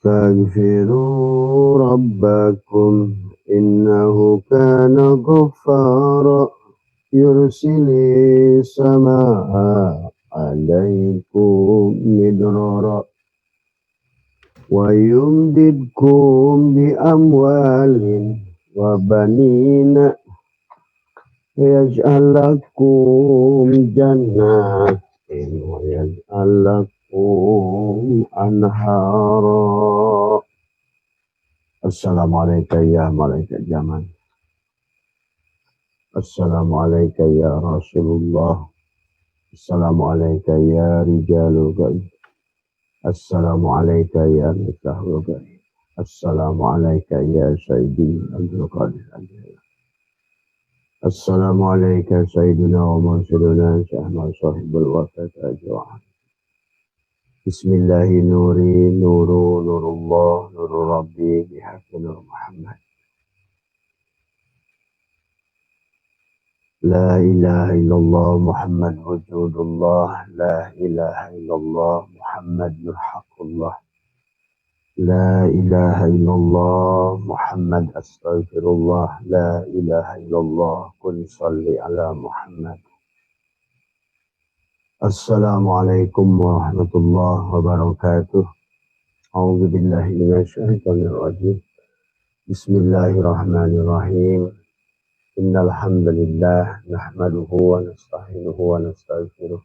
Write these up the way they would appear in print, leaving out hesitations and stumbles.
استغفروا ربكم إنه كان غفارا يرسل السماء عليكم مدرارا ويمددكم بأموال وبنين ويجعل لكم جنات ويجعل لكم أنهارا. Assalamualaikum ya malaikat zaman. Assalamualaikum ya Rasulullah. Assalamualaikum ya rijalul ghaib. Assalamualaikum ya miftahul ghaib. Assalamualaikum ya sayyidi Abdul Qadir al-Jilani. Assalamualaikum sayyidina wa mursyiduna Syahmad sahibul wafat ajwa'an. Bismillahi nuri nuru nurullah nuru rabbi bihaqqi nur Muhammad. La ilaha illallah Muhammad wujudullah. La ilaha illallah Muhammad nur haqqullah. La ilaha illallah Muhammad astaghfirullah. La ilaha illallah kun salli ala Muhammad. Assalamualaikum warahmatullahi wabarakatuh. A'udzu billahi minasyaitonir rajim. Bismillahirrahmanirrahim. Innal hamdalillah nahmaduhu wa nasta'inuhu wa nastaghfiruh.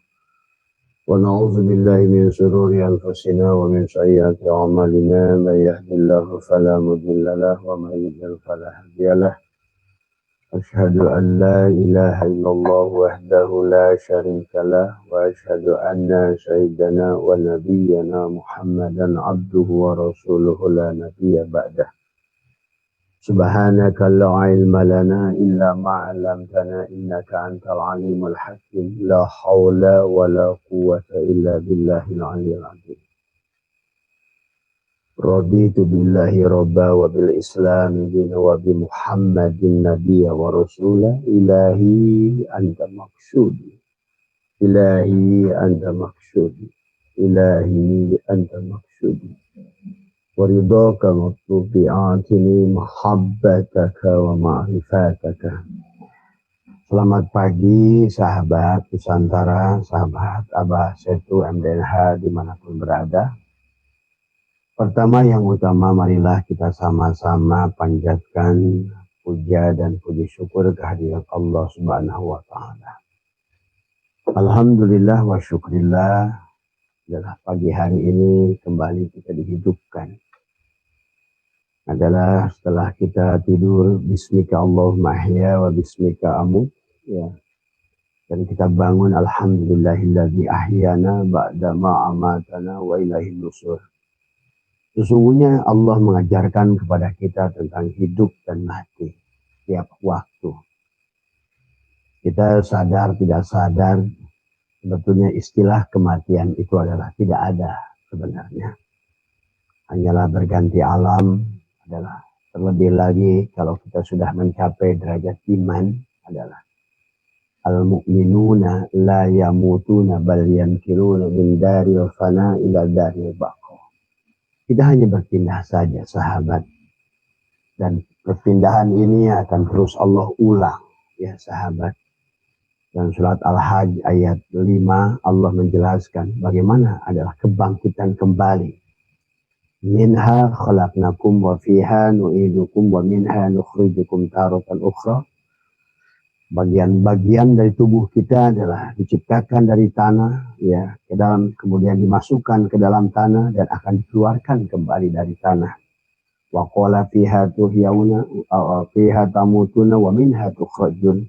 Wa na'udzu billahi min shururi anfusina wa min sayyiati a'malina. May yahdihillahu fala mudilla lahu wa may yudlil fala hadiya lahu. Asyhadu an la ilaha illallah wahdahu la syarika lah wa asyhadu anna sayyidana wa nabiyyana Muhammadan abduhu wa rasuluhu la nabiyya ba'dah. Subhanaka la ilma lana illa ma 'allamtana innaka antal alimul hakim. La haula wa la quwwata illa billahil aliyyil azim. Raditu billahi rabba wa bil islam dina wa bi Muhammadin nabiyya wa rasula. Ilahi anta maqsudi. Ilahi anta maqsudi. Ilahi anta maqsudi. Waridaka matlubi atini mahabbataka wa ma'rifataka. Selamat pagi sahabat Nusantara, sahabat Abah Setu MDNH dimanapun berada. Pertama yang utama, marilah kita sama-sama panjatkan puja dan puji syukur kehadirat Allah Subhanahu wa Ta'ala. Alhamdulillah wa syukrillah, adalah pagi hari ini kembali kita dihidupkan. Adalah setelah kita tidur, bismika Allahumma ahya wa bismika amut, ya. Dan kita bangun, alhamdulillahilladzi ahyana ba'da ma amatana wa ilaihin nusur. Sesungguhnya Allah mengajarkan kepada kita tentang hidup dan mati tiap waktu. Kita sadar tidak sadar, sebetulnya istilah kematian itu adalah tidak ada sebenarnya. Hanyalah berganti alam, adalah terlebih lagi kalau kita sudah mencapai derajat iman, adalah al-mu'minuna la yamutuna bal yankiluna min daril fana ila daril baqa. Kita hanya berpindah saja sahabat, dan perpindahan ini akan terus Allah ulang ya sahabat. Dan surat Al-Hajj ayat 5 Allah menjelaskan bagaimana adalah kebangkitan kembali. Minha khalaqnakum wa fiha nu'idukum wa minha nukhrijukum taratan ukhra. Bagian-bagian dari tubuh kita adalah diciptakan dari tanah, ya, ke dalam, kemudian dimasukkan ke dalam tanah dan akan dikeluarkan kembali dari tanah. Wa qala fiha tuhyauna aw fiha tamutuna wa minha tukhrajun.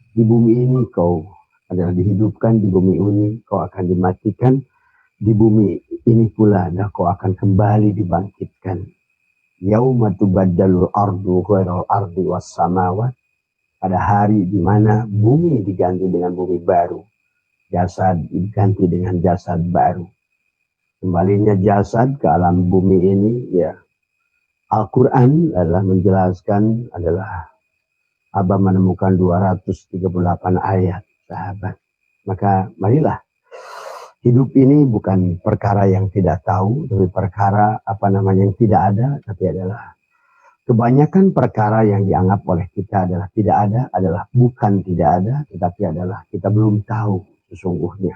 Di bumi ini kau adalah dihidupkan, di bumi ini kau akan dimatikan, di bumi ini pula adalah kau akan kembali dibangkitkan. Yauma tubaddalul ardu ghairal ardi was samawat. Pada hari di mana bumi diganti dengan bumi baru, jasad diganti dengan jasad baru. Kembalinya jasad ke alam bumi ini, ya. Al-Quran adalah menjelaskan, adalah Abah menemukan 238 ayat sahabat. Maka marilah Hidup ini bukan perkara yang tidak tahu, tapi perkara yang tidak ada, tapi adalah kebanyakan perkara yang dianggap oleh kita adalah tidak ada, adalah bukan tidak ada, tetapi adalah kita belum tahu sesungguhnya.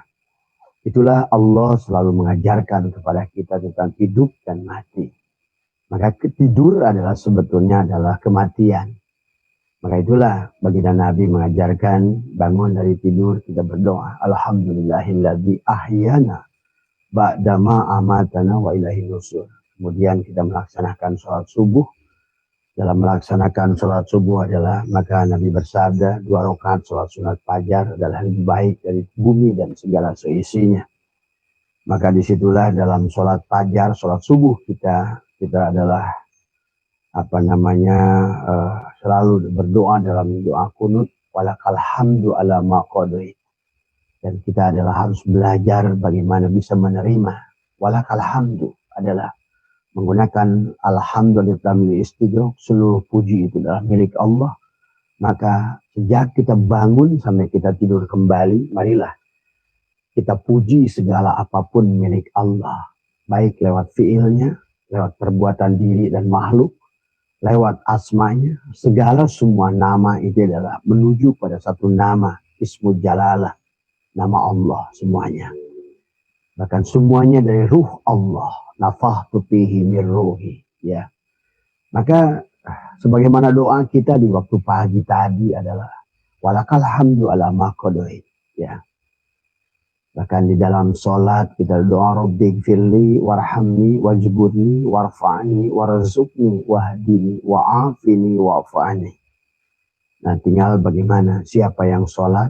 Itulah Allah selalu mengajarkan kepada kita tentang hidup dan mati. Maka tidur adalah sebetulnya adalah kematian. Maka itulah baginda Nabi mengajarkan bangun dari tidur kita berdoa. Alhamdulillahilladzi ahyana ba'dama amatana wa ilaihin nusur. Kemudian kita melaksanakan sholat subuh. Dalam melaksanakan sholat subuh adalah maka Nabi bersabda 2 rakaat sholat sunat fajar adalah lebih baik dari bumi dan segala seisinya. Maka disitulah dalam sholat fajar, sholat subuh kita adalah selalu berdoa dalam doa kunut walakal hamdu ala ma qadait. Dan kita adalah harus belajar bagaimana bisa menerima. Walakal hamdu adalah menggunakan alhamdulillah istighraq, seluruh puji itu adalah milik Allah. Maka sejak kita bangun sampai kita tidur kembali, marilah kita puji segala apapun milik Allah, baik lewat fiilnya, lewat perbuatan diri dan makhluk, lewat asmanya. Segala semua nama itu adalah menuju pada satu nama, Ismul Jalalah, nama Allah semuanya. Bahkan semuanya dari ruh Allah, nafakhtu fihi min ruhi, ya. Maka sebagaimana doa kita di waktu pagi tadi adalah walakal hamdu ala ma qadait, ya. Bahkan di dalam sholat kita doa Rabbighfirli warhamni wajburni warfa'ni warzuqni wahdini wa'afini wa'fa'ni. Nah, tinggal bagaimana siapa yang sholat,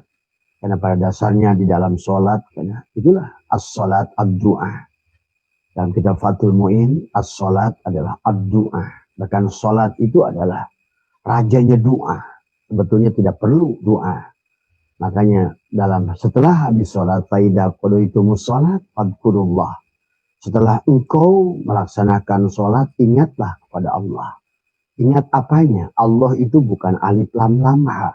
karena pada dasarnya di dalam sholat, karena itulah as-sholat ad-du'a. Dalam kitab Fathul Mu'in, as-sholat adalah ad-du'a. Bahkan sholat itu adalah rajanya doa. Sebetulnya tidak perlu doa. Makanya setelah habis sholat, faida qadaytumus sholat fadhkurullah. Setelah engkau melaksanakan sholat, ingatlah kepada Allah. Ingat apanya? Allah itu bukan alif lam lam ha.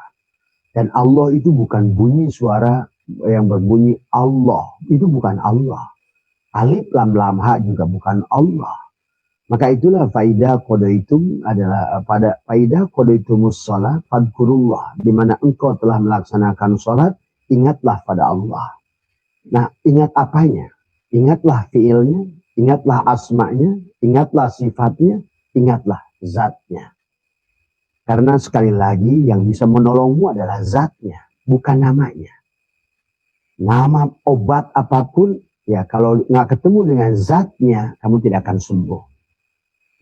Dan Allah itu bukan bunyi suara yang berbunyi Allah. Itu bukan Allah. Alif lam lam ha juga bukan Allah. Maka itulah faidah qadaitum adalah pada faidah qadaitumus shalat fadhkurullah, di mana engkau telah melaksanakan salat, ingatlah pada Allah. Nah, ingat apanya? Ingatlah fiilnya, ingatlah asma'nya, ingatlah sifatnya, ingatlah zatnya. Karena sekali lagi yang bisa menolongmu adalah zatnya, bukan namanya. Nama obat apapun, ya kalau nggak ketemu dengan zatnya, kamu tidak akan sembuh.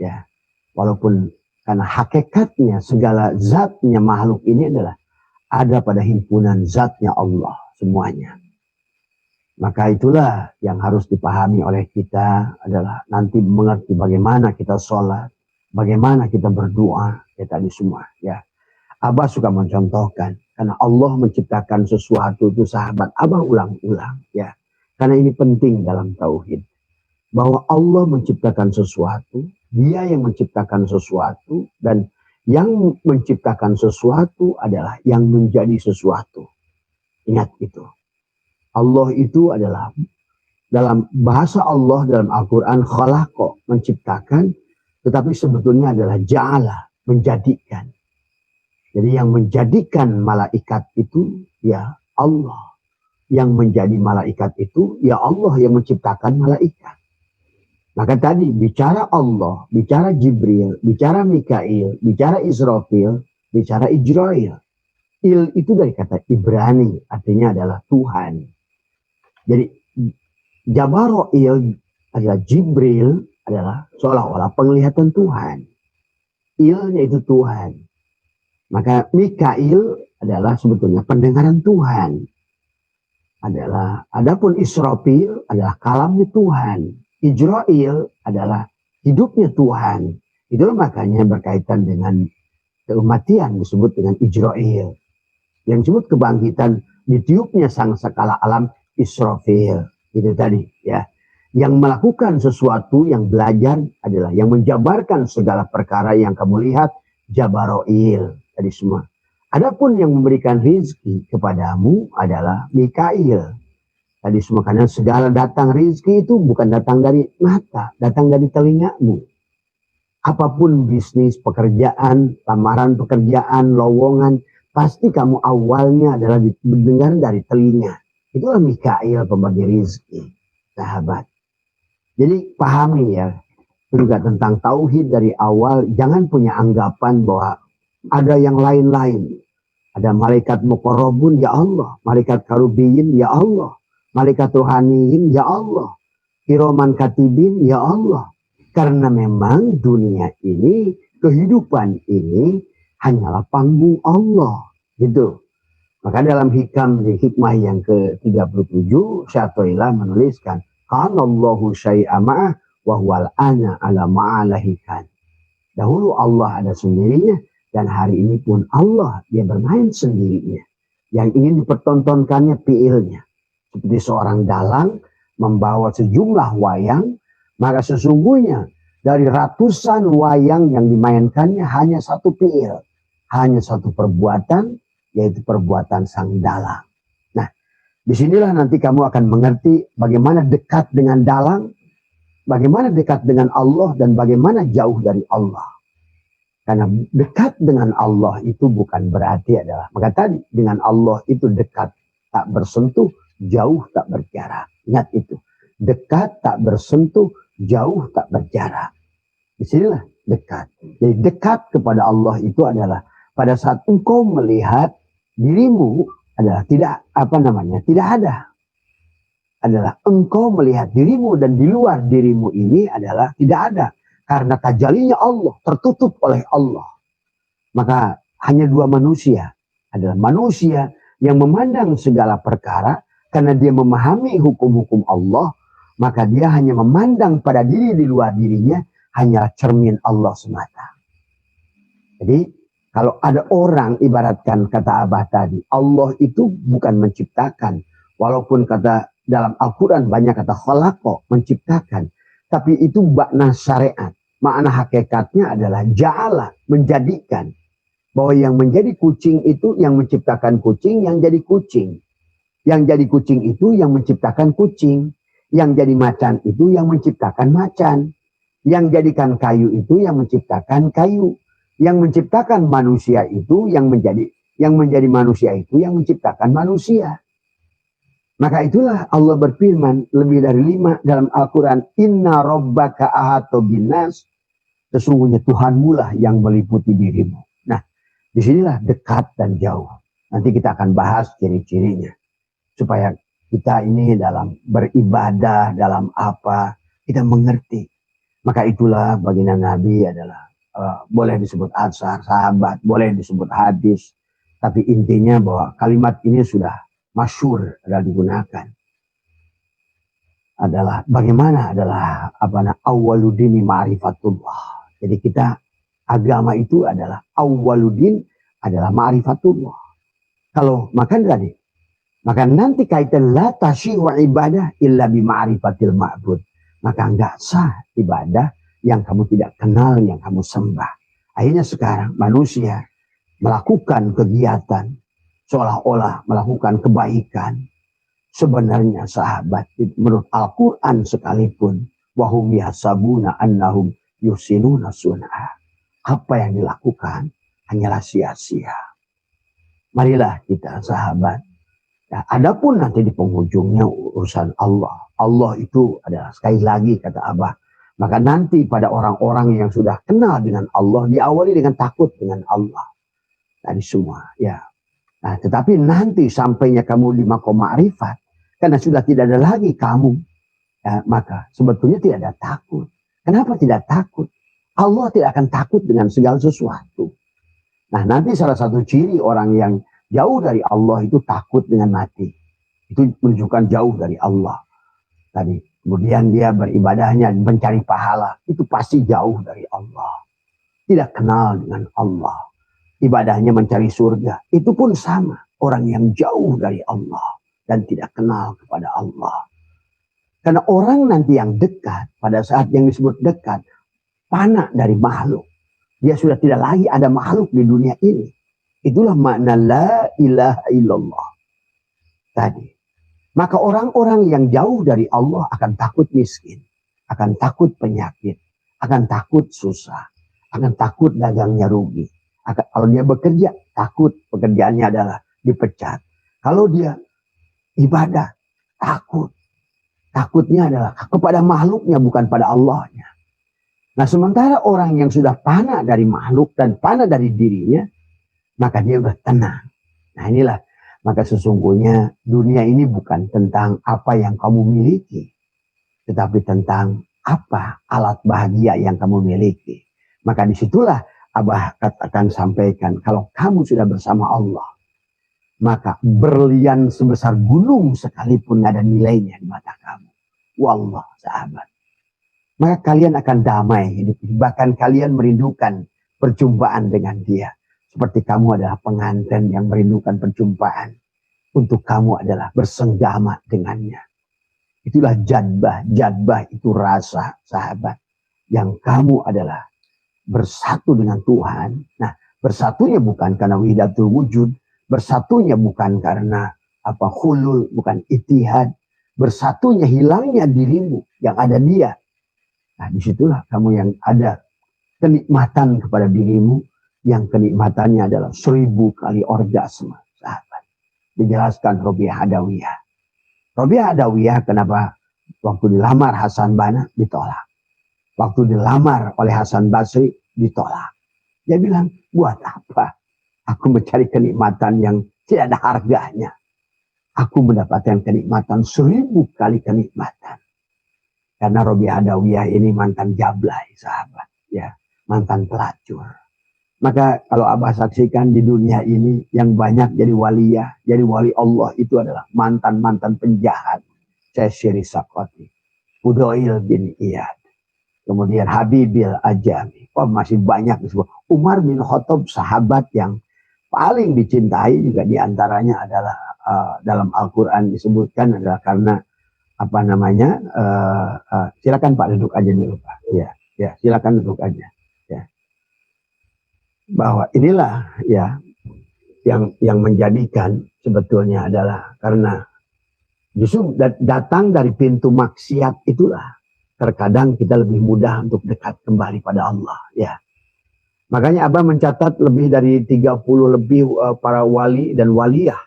Ya, walaupun karena hakikatnya segala zatnya makhluk ini adalah ada pada himpunan zatnya Allah semuanya. Maka itulah yang harus dipahami oleh kita adalah nanti mengerti bagaimana kita sholat, bagaimana kita berdoa, ya tadi semua. Ya, Abah suka mencontohkan karena Allah menciptakan sesuatu itu sahabat. Abah ulang-ulang ya, karena ini penting dalam tauhid bahwa Allah menciptakan sesuatu. Dia yang menciptakan sesuatu dan yang menciptakan sesuatu adalah yang menjadi sesuatu. Ingat itu. Allah itu adalah dalam bahasa Allah dalam Al-Quran khalaqa, menciptakan, tetapi sebetulnya adalah ja'ala, menjadikan. Jadi yang menjadikan malaikat itu ya Allah. Yang menjadi malaikat itu ya Allah yang menciptakan malaikat. Maka tadi bicara Allah, bicara Jibril, bicara Mikail, bicara Israfil, bicara Ijrail. Il itu dari kata Ibrani, artinya adalah Tuhan. Jadi Jabaroil adalah Jibril, adalah seolah-olah penglihatan Tuhan. Ilnya itu Tuhan. Maka Mikail adalah sebetulnya pendengaran Tuhan. Adapun Israfil adalah kalamnya Tuhan. Ijrail adalah hidupnya Tuhan. Itulah makanya berkaitan dengan kematian disebut dengan Ijrail. Yang disebut kebangkitan ditiupnya sang sakala alam Israfil. Itu tadi ya. Yang melakukan sesuatu yang belajar adalah yang menjabarkan segala perkara yang kamu lihat Jabaroil tadi semua. Adapun yang memberikan rezeki kepadamu adalah Mikail. Tadi semua karena segala datang rizki itu bukan datang dari mata, datang dari telingamu. Apapun bisnis, pekerjaan, lamaran pekerjaan, lowongan, pasti kamu awalnya adalah mendengar dari telinga. Itulah Mikail pembagi rizki, sahabat. Jadi pahami ya, juga tentang tauhid dari awal. Jangan punya anggapan bahwa ada yang lain-lain. Ada malaikat muqarrabun, ya Allah. Malaikat karubiyin, ya Allah. Malaikat rohaniyin, ya Allah. Kiraman katibin, ya Allah. Karena memang dunia ini, kehidupan ini hanyalah panggung Allah. Gitu. Maka dalam hikmah yang ke-37, Syatoilah menuliskan, Kanallahu syai'ama'ah wa huwal ana ala ma'alahikan. Dahulu Allah ada sendirinya, dan hari ini pun Allah, dia bermain sendirinya. Yang ingin dipertontonkannya fiilnya. Seperti seorang dalang membawa sejumlah wayang, maka sesungguhnya dari ratusan wayang yang dimainkannya hanya satu fiil, hanya satu perbuatan, yaitu perbuatan sang dalang. Nah, disinilah nanti kamu akan mengerti bagaimana dekat dengan dalang, bagaimana dekat dengan Allah, dan bagaimana jauh dari Allah. Karena dekat dengan Allah itu bukan berarti adalah, maka tadi dengan Allah itu dekat tak bersentuh, jauh tak berjarak. Ingat itu. Dekat tak bersentuh, jauh tak berjarak. Disinilah dekat. Jadi dekat kepada Allah itu adalah pada saat engkau melihat dirimu adalah tidak tidak ada. Adalah engkau melihat dirimu dan di luar dirimu ini adalah tidak ada. Karena tajalinya Allah tertutup oleh Allah. Maka hanya dua manusia. Adalah manusia yang memandang segala perkara karena dia memahami hukum-hukum Allah. Maka dia hanya memandang pada diri di luar dirinya hanyalah cermin Allah semata. Jadi kalau ada orang ibaratkan kata Abah tadi, Allah itu bukan menciptakan. Walaupun kata dalam Al-Quran banyak kata khalaqa, menciptakan. Tapi itu makna syariat. Makna hakikatnya adalah ja'ala, menjadikan. Bahwa yang menjadi kucing itu yang menciptakan kucing, yang jadi kucing. Yang jadi kucing itu yang menciptakan kucing. Yang jadi macan itu yang menciptakan macan. Yang jadikan kayu itu yang menciptakan kayu. Yang menciptakan manusia itu yang menjadi manusia itu yang menciptakan manusia. Maka itulah Allah berfirman lebih dari 5 dalam Al-Quran. Inna rabbaka ahata binnas. Sesungguhnya Tuhanmu lah yang meliputi dirimu. Nah, disinilah dekat dan jauh. Nanti kita akan bahas ciri-cirinya. Supaya kita ini dalam beribadah, dalam apa, kita mengerti. Maka itulah baginda Nabi adalah boleh disebut asar, sahabat, boleh disebut hadis. Tapi intinya bahwa kalimat ini sudah masyhur adalah digunakan. Adalah bagaimana adalah awwaluddini ma'rifatullah. Jadi kita agama itu adalah awwaluddin adalah ma'rifatullah. Kalau makan tadi, maka nanti kaitan la tasyihu ibadah illa bi ma'rifatil ma'bud. Maka enggak sah ibadah yang kamu tidak kenal, yang kamu sembah. Akhirnya sekarang manusia melakukan kegiatan seolah-olah melakukan kebaikan. Sebenarnya sahabat menurut Al-Quran sekalipun wahum yahsabuna annahum yusinuna sun'a. Apa yang dilakukan hanyalah sia-sia. Marilah kita sahabat. Ya, adapun nanti di penghujungnya urusan Allah. Allah itu adalah sekali lagi kata Abah. Maka nanti pada orang-orang yang sudah kenal dengan Allah diawali dengan takut dengan Allah. Tadi semua ya. Nah, tetapi nanti sampainya kamu di makom ma'rifat, karena sudah tidak ada lagi kamu, ya, maka sebetulnya tidak ada takut. Kenapa tidak takut? Allah tidak akan takut dengan segala sesuatu. Nah, nanti salah satu ciri orang yang jauh dari Allah itu takut dengan mati. Itu menunjukkan jauh dari Allah. Tadi, kemudian dia beribadahnya mencari pahala, itu pasti jauh dari Allah. Tidak kenal dengan Allah. Ibadahnya mencari surga. Itu pun sama. Orang yang jauh dari Allah. Dan tidak kenal kepada Allah. Karena orang nanti yang dekat. Pada saat yang disebut dekat. Fana dari makhluk. Dia sudah tidak lagi ada makhluk di dunia ini. Itulah makna la ilaha illallah. Tadi. Maka orang-orang yang jauh dari Allah akan takut miskin, akan takut penyakit, akan takut susah, akan takut dagangnya rugi. Kalau dia bekerja, takut pekerjaannya adalah dipecat. Kalau dia ibadah, takut. Takutnya adalah kepada makhluknya, bukan pada Allahnya. Nah, sementara orang yang sudah fana dari makhluk dan fana dari dirinya, maka dia sudah tenang. Nah, inilah. Maka sesungguhnya dunia ini bukan tentang apa yang kamu miliki, tetapi tentang apa alat bahagia yang kamu miliki. Maka disitulah Abah katakan sampaikan, kalau kamu sudah bersama Allah, maka berlian sebesar gunung sekalipun ada nilainya di mata kamu. Wallah, sahabat. Maka kalian akan damai hidup. Bahkan kalian merindukan perjumpaan dengan dia. Seperti kamu adalah pengantin yang merindukan perjumpaan. Untuk kamu adalah bersenggama dengannya. Itulah jadbah. Jadbah itu rasa, sahabat. Yang kamu adalah bersatu dengan Tuhan. Nah, bersatunya bukan karena wihidatul wujud. Bersatunya bukan karena hulul, bukan itihad. Bersatunya hilangnya dirimu, yang ada dia. Nah, disitulah kamu yang ada kenikmatan kepada dirimu, yang kenikmatannya adalah 1000 kali orgasme, sahabat. Dijelaskan Robiah Adawiyah. Robiah Adawiyah kenapa waktu dilamar Hasan Banna ditolak. Waktu dilamar oleh Hasan Basri ditolak. Dia bilang, buat apa? Aku mencari kenikmatan yang tidak ada harganya. Aku mendapatkan kenikmatan 1000 kali kenikmatan. Karena Robiah Adawiyah ini mantan jablay, sahabat. Ya, mantan pelacur. Maka kalau Abah saksikan di dunia ini yang banyak jadi waliyah, jadi wali Allah itu adalah mantan-mantan penjahat. Syekh Sakoti, Fudail bin Iyad, kemudian Habibil Ajami. Oh, masih banyak disebut. Umar bin Khattab, sahabat yang paling dicintai juga diantaranya adalah dalam Al-Quran disebutkan adalah karena silakan Pak duduk aja dulu Pak. Ya, silakan duduk aja. Bahwa inilah ya yang menjadikan sebetulnya adalah karena justru datang dari pintu maksiat itulah terkadang kita lebih mudah untuk dekat kembali pada Allah, ya. Makanya Abah mencatat lebih dari 30 lebih para wali dan waliyah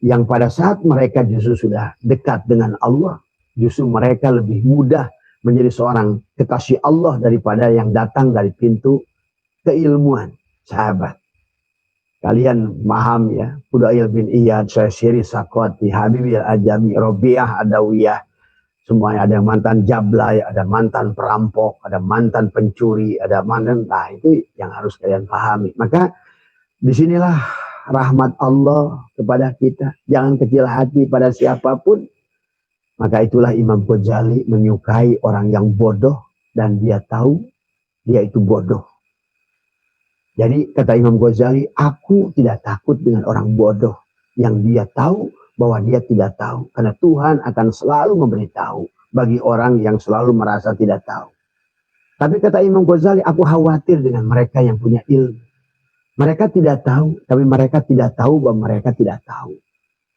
yang pada saat mereka justru sudah dekat dengan Allah, justru mereka lebih mudah menjadi seorang kekasih Allah daripada yang datang dari pintu keilmuan. Sahabat, kalian paham ya, Fudail bin Iyad, Syekh Sakoti, Habibil Ajami, Robiah Adawiyah, semuanya ada mantan jablay, ada mantan perampok, ada mantan pencuri, ada mantan, itu yang harus kalian pahami. Maka disinilah rahmat Allah kepada kita, jangan kecil hati pada siapapun. Maka itulah Imam Ghazali menyukai orang yang bodoh dan dia tahu dia itu bodoh. Jadi kata Imam Ghazali, aku tidak takut dengan orang bodoh yang dia tahu bahwa dia tidak tahu. Karena Tuhan akan selalu memberitahu bagi orang yang selalu merasa tidak tahu. Tapi kata Imam Ghazali, aku khawatir dengan mereka yang punya ilmu. Mereka tidak tahu, tapi mereka tidak tahu bahwa mereka tidak tahu.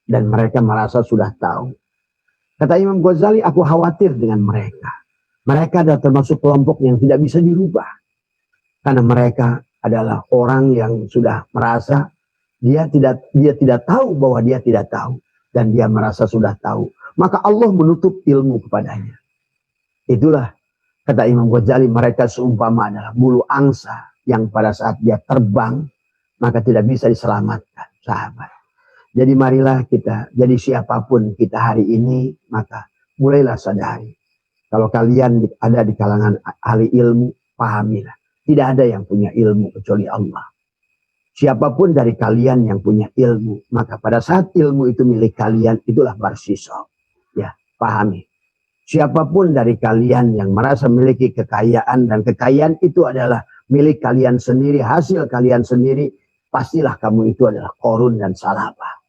Dan mereka merasa sudah tahu. Kata Imam Ghazali, aku khawatir dengan mereka. Mereka adalah termasuk kelompok yang tidak bisa dirubah. Karena mereka adalah orang yang sudah merasa dia tidak tahu bahwa dia tidak tahu dan dia merasa sudah tahu. Maka Allah menutup ilmu kepadanya. Itulah kata Imam Ghazali, mereka seumpama adalah bulu angsa yang pada saat dia terbang maka tidak bisa diselamatkan, sahabat. Jadi marilah kita, jadi siapapun kita hari ini, maka mulailah sadari. Kalau kalian ada di kalangan ahli ilmu, pahamilah. Tidak ada yang punya ilmu kecuali Allah. Siapapun dari kalian yang punya ilmu, maka pada saat ilmu itu milik kalian, itulah barsiso. Ya, pahami. Siapapun dari kalian yang merasa memiliki kekayaan, dan kekayaan itu adalah milik kalian sendiri, hasil kalian sendiri, pastilah kamu itu adalah korun dan salabah.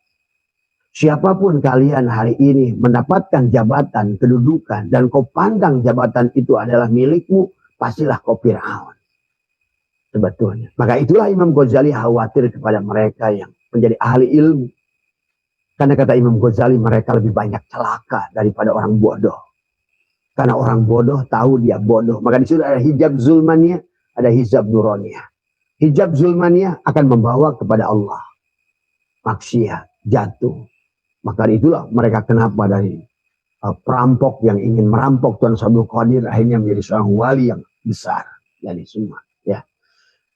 Siapapun kalian hari ini mendapatkan jabatan, kedudukan, dan kau pandang jabatan itu adalah milikmu, pastilah kau Fir'aun. Sebetulnya. Maka itulah Imam Ghazali khawatir kepada mereka yang menjadi ahli ilmu. Karena kata Imam Ghazali, mereka lebih banyak celaka daripada orang bodoh. Karena orang bodoh tahu dia bodoh. Maka di situ ada hijab zulmaniyah, ada hijab nuroniyah. Hijab zulmaniyah akan membawa kepada Allah. Maksiat, jatuh. Maka itulah mereka kenapa dari perampok yang ingin merampok Tuan Abdul Qadir akhirnya menjadi seorang wali yang besar dari semua. Ya,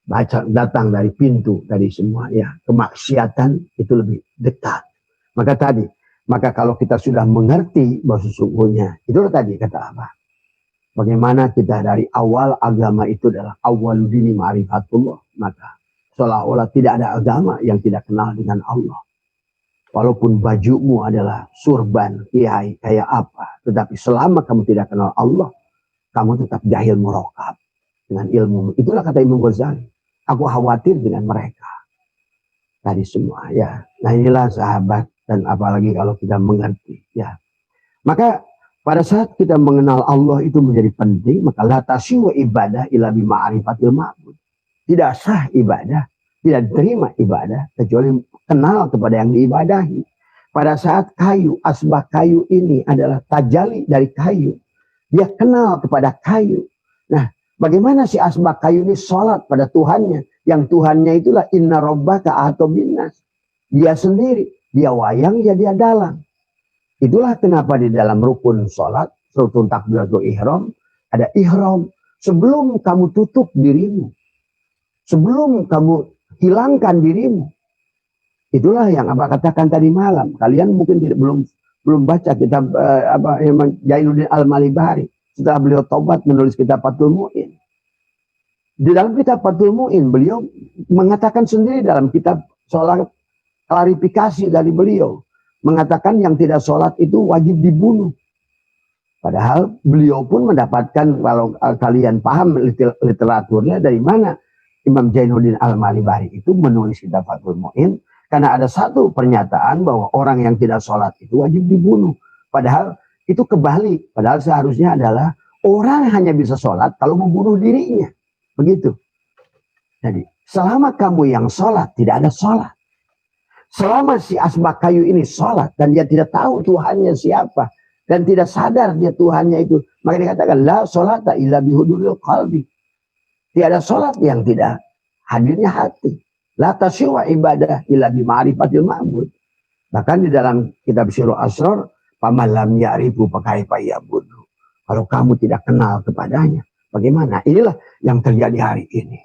baca datang dari pintu dari semua. Ya, kemaksiatan itu lebih dekat. Maka kalau kita sudah mengerti bahwa sesungguhnya, itulah tadi kata apa? Bagaimana kita dari awal agama itu adalah awal dini ma'rifatullah. Maka seolah-olah tidak ada agama yang tidak kenal dengan Allah. Walaupun bajumu adalah surban, kiai, kayak apa. Tetapi selama kamu tidak kenal Allah, kamu tetap jahil murokab dengan ilmu. Itulah kata Imam Ghazali. Aku khawatir dengan mereka. Tadi semua ya. Nah inilah sahabat. Dan apalagi kalau kita mengerti, ya. Maka pada saat kita mengenal Allah itu menjadi penting, maka la tasyu ibadah illa bi ma'rifatil ma'bud. Tidak sah ibadah, tidak diterima ibadah kecuali kenal kepada yang diibadahi. Pada saat kayu, asbah kayu ini adalah tajali dari kayu, dia kenal kepada kayu. Nah, bagaimana si asbah kayu ini sholat pada Tuhannya? Yang Tuhannya itulah inna rabbaka atau binas. Dia sendiri. Dia wayang, ya dia dalang. Itulah kenapa di dalam rukun sholat, rukun takbiratul ihram, ada ihram. Sebelum kamu tutup dirimu, sebelum kamu hilangkan dirimu. Itulah yang Abah katakan tadi malam. Kalian mungkin belum baca kitab Jainuddin Al-Malibari. Setelah beliau taubat menulis kitab Fathul Mu'in. Di dalam kitab Fathul Mu'in, beliau mengatakan sendiri dalam kitab sholat, klarifikasi dari beliau mengatakan yang tidak sholat itu wajib dibunuh. Padahal beliau pun mendapatkan, kalau kalian paham literaturnya dari mana Imam Jainuddin Al-Malibari itu menulis kitab Fathul Mu'in, karena ada satu pernyataan bahwa orang yang tidak sholat itu wajib dibunuh. Padahal itu kebalik. Padahal seharusnya adalah orang hanya bisa sholat kalau membunuh dirinya. Begitu. Jadi selama kamu yang sholat, tidak ada sholat. Selama si asbak kayu ini sholat dan dia tidak tahu Tuhannya siapa dan tidak sadar dia Tuhannya itu, maka dikatakan la sholata illa bihuduril qalbi. Tiada sholat yang tidak hadirnya hati. La tasyiwa ibadah illa bima'rifatil ma'bud. Bahkan di dalam kitab Syiru Asrar, paman lam ya'rifu pakaifa ya'budu. Kalau kamu tidak kenal kepadanya, bagaimana? Inilah yang terjadi hari ini.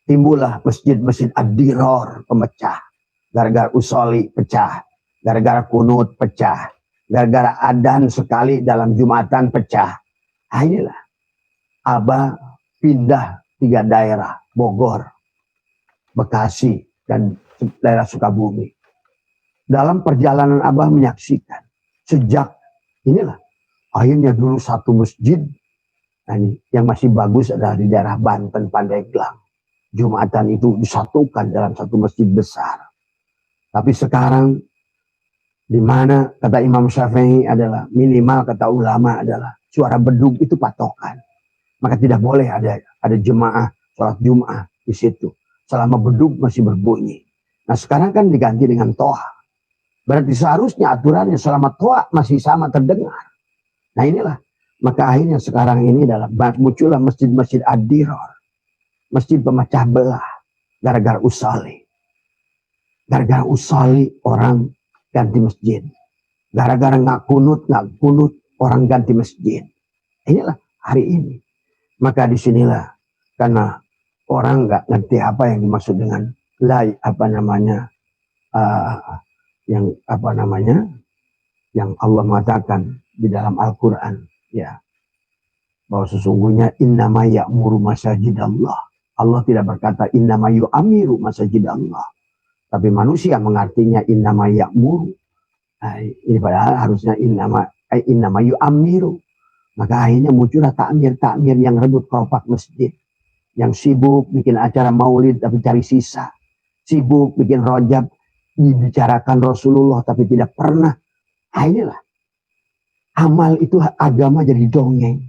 Timbullah masjid-masjid ad-diror, pemecah. Gara-gara usoli pecah, gara-gara kunut pecah, gara-gara adan sekali dalam Jumatan pecah. Nah, inilah Abah pindah 3 daerah, Bogor, Bekasi, dan daerah Sukabumi. Dalam perjalanan Abah menyaksikan sejak inilah akhirnya dulu satu masjid, nah ini, yang masih bagus adalah di daerah Banten, Pandeglang. Jumatan itu disatukan dalam satu masjid besar. Tapi sekarang di mana kata Imam Syafi'i adalah minimal, kata ulama adalah suara bedug itu patokan. Maka tidak boleh ada jemaah sholat Jum'ah di situ selama bedug masih berbunyi. Nah sekarang kan diganti dengan toa. Berarti seharusnya aturannya selama toa masih sama terdengar. Nah inilah. Maka akhirnya sekarang ini adalah muncullah masjid-masjid ad-diror. Masjid pemecah belah. Gara-gara usali. Gara-gara usali orang ganti masjid. Gara-gara nggak kunut orang ganti masjid. Inilah hari ini. Maka disinilah karena orang nggak ngerti apa yang dimaksud dengan yang Allah mengatakan di dalam Al-Quran, ya, bahwa sesungguhnya innama ya'muru masajidallah. Allah tidak berkata innama yu'amiru masajidallah. Tapi manusia mengartinya innama ya'muru. Nah, ini padahal harusnya innama yu'amiru. Maka akhirnya muncullah takmir-takmir yang rebut keropak masjid. Yang sibuk bikin acara maulid tapi cari sisa. Sibuk bikin rojab, dibicarakan Rasulullah tapi tidak pernah. Nah, inilah. Amal itu agama jadi dongeng.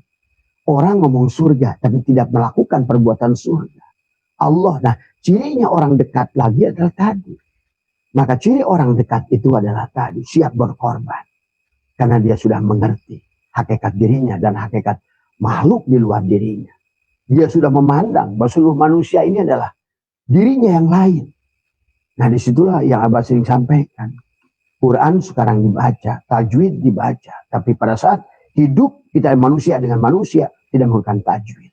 Orang ngomong surga tapi tidak melakukan perbuatan surga. Allah, nah cirinya orang dekat lagi adalah tadi. Maka ciri orang dekat itu adalah tadi siap berkorban. Karena dia sudah mengerti hakikat dirinya dan hakikat makhluk di luar dirinya. Dia sudah memandang bahwa seluruh manusia ini adalah dirinya yang lain. Nah disitulah yang Abah sering sampaikan. Quran sekarang dibaca, tajwid dibaca. Tapi pada saat hidup kita manusia dengan manusia tidak menggunakan tajwid.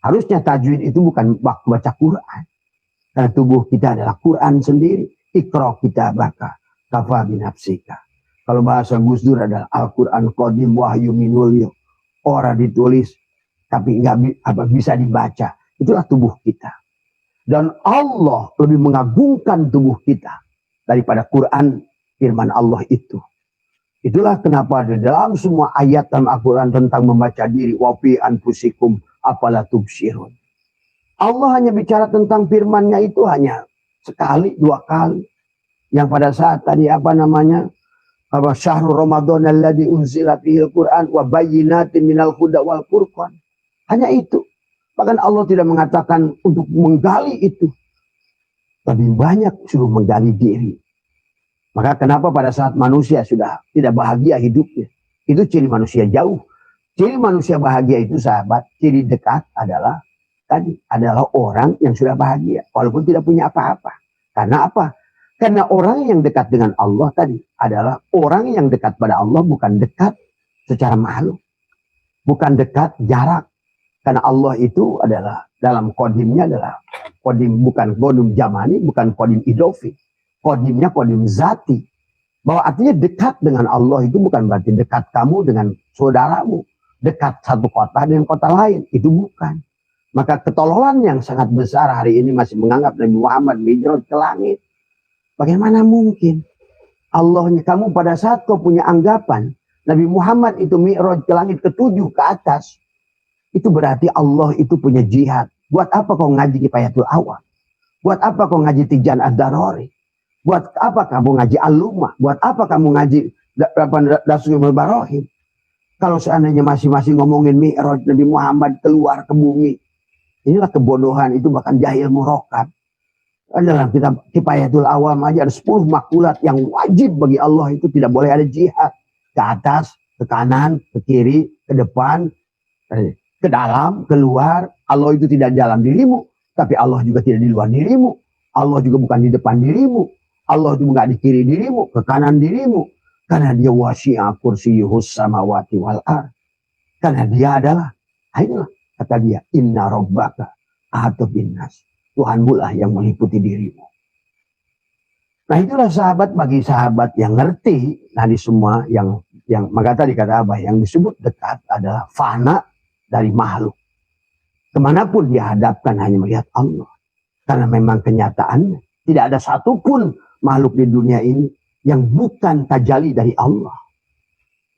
Harusnya tajwid itu bukan waktu baca Quran. Karena tubuh kita adalah Quran sendiri. Iqra kitabaka kafa binafsika. Kalau bahasa Gus Dur adalah Al-Quran Qadim Wahyu Minulyo. Orang ditulis tapi nggak bisa dibaca. Itulah tubuh kita. Dan Allah lebih mengagungkan tubuh kita daripada Quran firman Allah itu. Itulah kenapa di dalam semua ayat dalam Al-Quran tentang membaca diri. Wa fi anfusikum afala tubsirun. Allah hanya bicara tentang firman-Nya itu hanya sekali, 2 kali. Yang pada saat tadi syahrul Ramadan alladzi unzila fihil Qur'an wa bayyinatin minal huda wal furqan. Hanya itu. Bahkan Allah tidak mengatakan untuk menggali itu. Lebih banyak suruh menggali diri. Maka kenapa pada saat manusia sudah tidak bahagia hidupnya. Itu ciri manusia jauh. Ciri manusia bahagia itu sahabat. Ciri dekat adalah orang yang sudah bahagia. Walaupun tidak punya apa-apa. Karena apa? Karena orang yang dekat dengan Allah tadi adalah orang yang dekat pada Allah bukan dekat secara makhluk. Bukan dekat jarak. Karena Allah itu adalah dalam kodimnya adalah kodim bukan kodim zamani, bukan kodim idofi. Kodimnya kodim zati. Bahwa artinya dekat dengan Allah itu bukan berarti dekat kamu dengan saudaramu. Dekat satu kota dengan kota lain. Itu bukan. Maka ketololan yang sangat besar hari ini masih menganggap Nabi Muhammad mi'raj ke langit. Bagaimana mungkin? Allahnya kamu pada saat kau punya anggapan Nabi Muhammad itu mi'raj ke langit ke-7 ke atas. Itu berarti Allah itu punya jihad. Buat apa kau ngaji Kifayatul Awam? Buat apa kau ngaji Tijan Ad-Darori? Buat apa kamu ngaji Al-Lumah? Buat apa kamu ngaji Dasul Barohim? Kalau seandainya masing-masing ngomongin mi'raj Nabi Muhammad keluar ke bumi. Inilah kebodohan, itu bahkan jahil murokab. Dalam kitab Kifayatul Awam aja ada 10 makulat yang wajib bagi Allah itu tidak boleh ada jihad. Ke atas, ke kanan, ke kiri, ke depan, ke dalam, keluar. Allah itu tidak dalam dirimu, tapi Allah juga tidak di luar dirimu. Allah juga bukan di depan dirimu. Allah juga nggak di kiri dirimu, ke kanan dirimu. Karena dia wasi'a kursiyuhus samawati wal ardh. Karena dia adalah, ayolah, kata dia, inna rabbaka ahata binnas. Tuhanmu lah yang meliputi dirimu. Nah itulah sahabat bagi sahabat yang ngerti. Nah di semua yang maka tadi kata Abah yang disebut dekat adalah fana dari makhluk. Kemanapun dia hadapkan hanya melihat Allah. Karena memang kenyataannya tidak ada satupun makhluk di dunia ini yang bukan tajali dari Allah.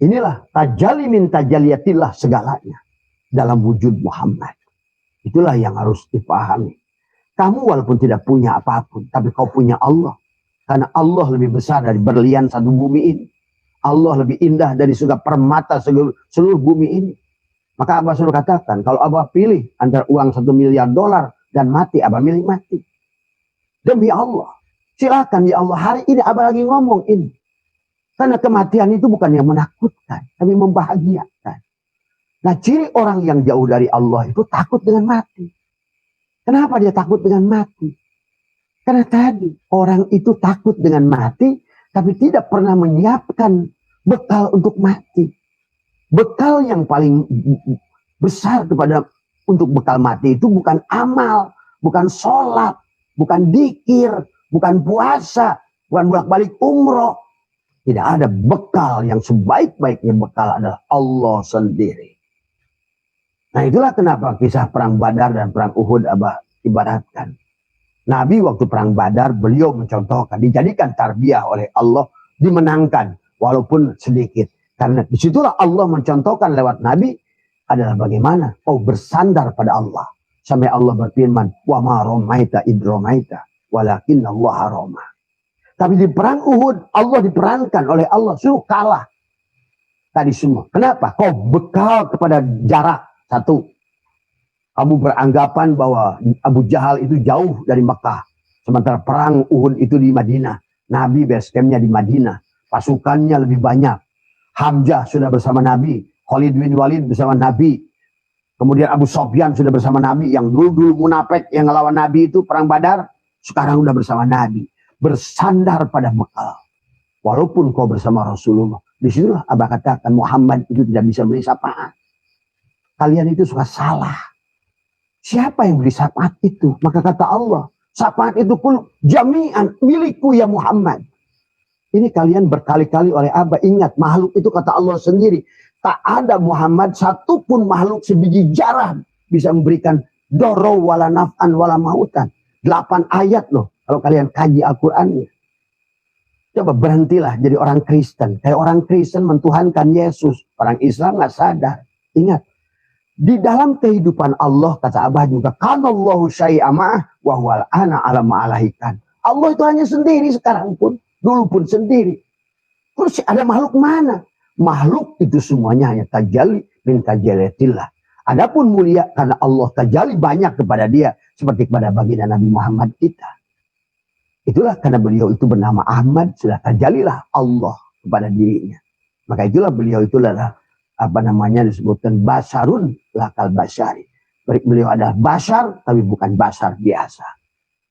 Inilah tajali min tajaliyatillah segalanya dalam wujud Muhammad. Itulah yang harus dipahami. Kamu walaupun tidak punya apapun, tapi kau punya Allah. Karena Allah lebih besar dari berlian satu bumi ini. Allah lebih indah dari surga permata seluruh bumi ini. Maka Abah selalu katakan, kalau Abah pilih antara uang $1 miliar dan mati, Abah milih mati. Demi Allah. Silakan ya Allah, hari ini Abah lagi ngomong ini. Karena kematian itu bukan yang menakutkan, tapi membahagiakan. Nah ciri orang yang jauh dari Allah itu takut dengan mati. Kenapa dia takut dengan mati? Karena tadi orang itu takut dengan mati, tapi tidak pernah menyiapkan bekal untuk mati. Bekal yang paling besar untuk bekal mati itu bukan amal, bukan sholat, bukan dzikir, bukan puasa, bukan bolak-balik umroh. Tidak ada bekal yang sebaik-baiknya bekal adalah Allah sendiri. Nah itulah kenapa kisah perang Badar dan perang Uhud Abah ibaratkan. Nabi waktu perang Badar beliau mencontohkan, dijadikan tarbiyah oleh Allah, dimenangkan walaupun sedikit. Karena disitulah Allah mencontohkan lewat Nabi adalah bagaimana kau bersandar pada Allah. Sampai Allah berfirman, wa ma romaita id romaita walakin Allah roma. Tapi di perang Uhud Allah diperankan oleh Allah suruh kalah. Tadi semua. Kenapa? Kau bekal kepada jarak. Satu, kamu beranggapan bahwa Abu Jahal itu jauh dari Mekah. Sementara perang Uhud itu di Madinah. Nabi base campnya di Madinah. Pasukannya lebih banyak. Hamzah sudah bersama Nabi. Khalid bin Walid bersama Nabi. Kemudian Abu Sofyan sudah bersama Nabi. Yang dulu munafik yang ngelawan Nabi itu perang Badar. Sekarang sudah bersama Nabi. Bersandar pada bekal. Walaupun kau bersama Rasulullah. Disitulah Abah katakan Muhammad itu tidak bisa beri syafaat. Kalian itu suka salah. Siapa yang beri syafaat itu? Maka kata Allah, syafaat itu kul jami'an milikku ya Muhammad. Ini kalian berkali-kali oleh Abah ingat, makhluk itu kata Allah sendiri. Tak ada Muhammad satupun makhluk sebiji jarah bisa memberikan doro wala naf'an wala mautan. 8 ayat loh kalau kalian kaji Al-Qur'annya. Coba berhentilah jadi orang Kristen. Kayak orang Kristen mentuhankan Yesus. Orang Islam nggak sadar. Ingat. Di dalam kehidupan Allah, kata Abah juga. Kanallahu syai'ama'ah wa huwal ana ala ma'alahikan. Allah itu hanya sendiri sekarang pun. Dulu pun sendiri. Terus ada makhluk mana? Makhluk itu semuanya hanya tajalli min tajalliyatillah. Adapun mulia karena Allah tajalli banyak kepada dia. Seperti kepada baginda Nabi Muhammad kita. Itulah karena beliau itu bernama Ahmad, sudah tajalilah Allah kepada dirinya. Maka itulah beliau itu adalah disebutkan basarun lakal basyari. Beliau adalah basar tapi bukan basar biasa.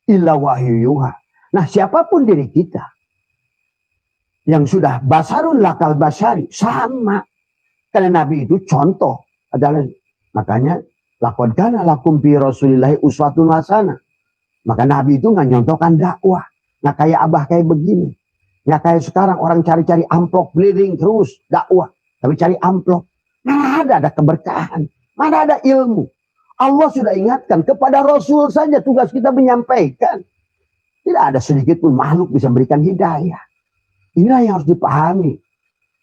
Illa wahyuha. Nah, siapapun diri kita yang sudah basarun lakal basyari sama. Karena Nabi itu contoh adalah makanya laqad kana lakum fi Rasulillahi uswatun hasanah. Maka Nabi itu nggak nyontohkan dakwah. Nggak kayak Abah kayak begini. Nggak kayak sekarang orang cari-cari amplop keliling terus dakwah. Tapi cari amplop. Mana ada keberkahan. Mana ada ilmu. Allah sudah ingatkan kepada Rasul saja tugas kita menyampaikan. Tidak ada sedikit pun makhluk bisa memberikan hidayah. Inilah yang harus dipahami.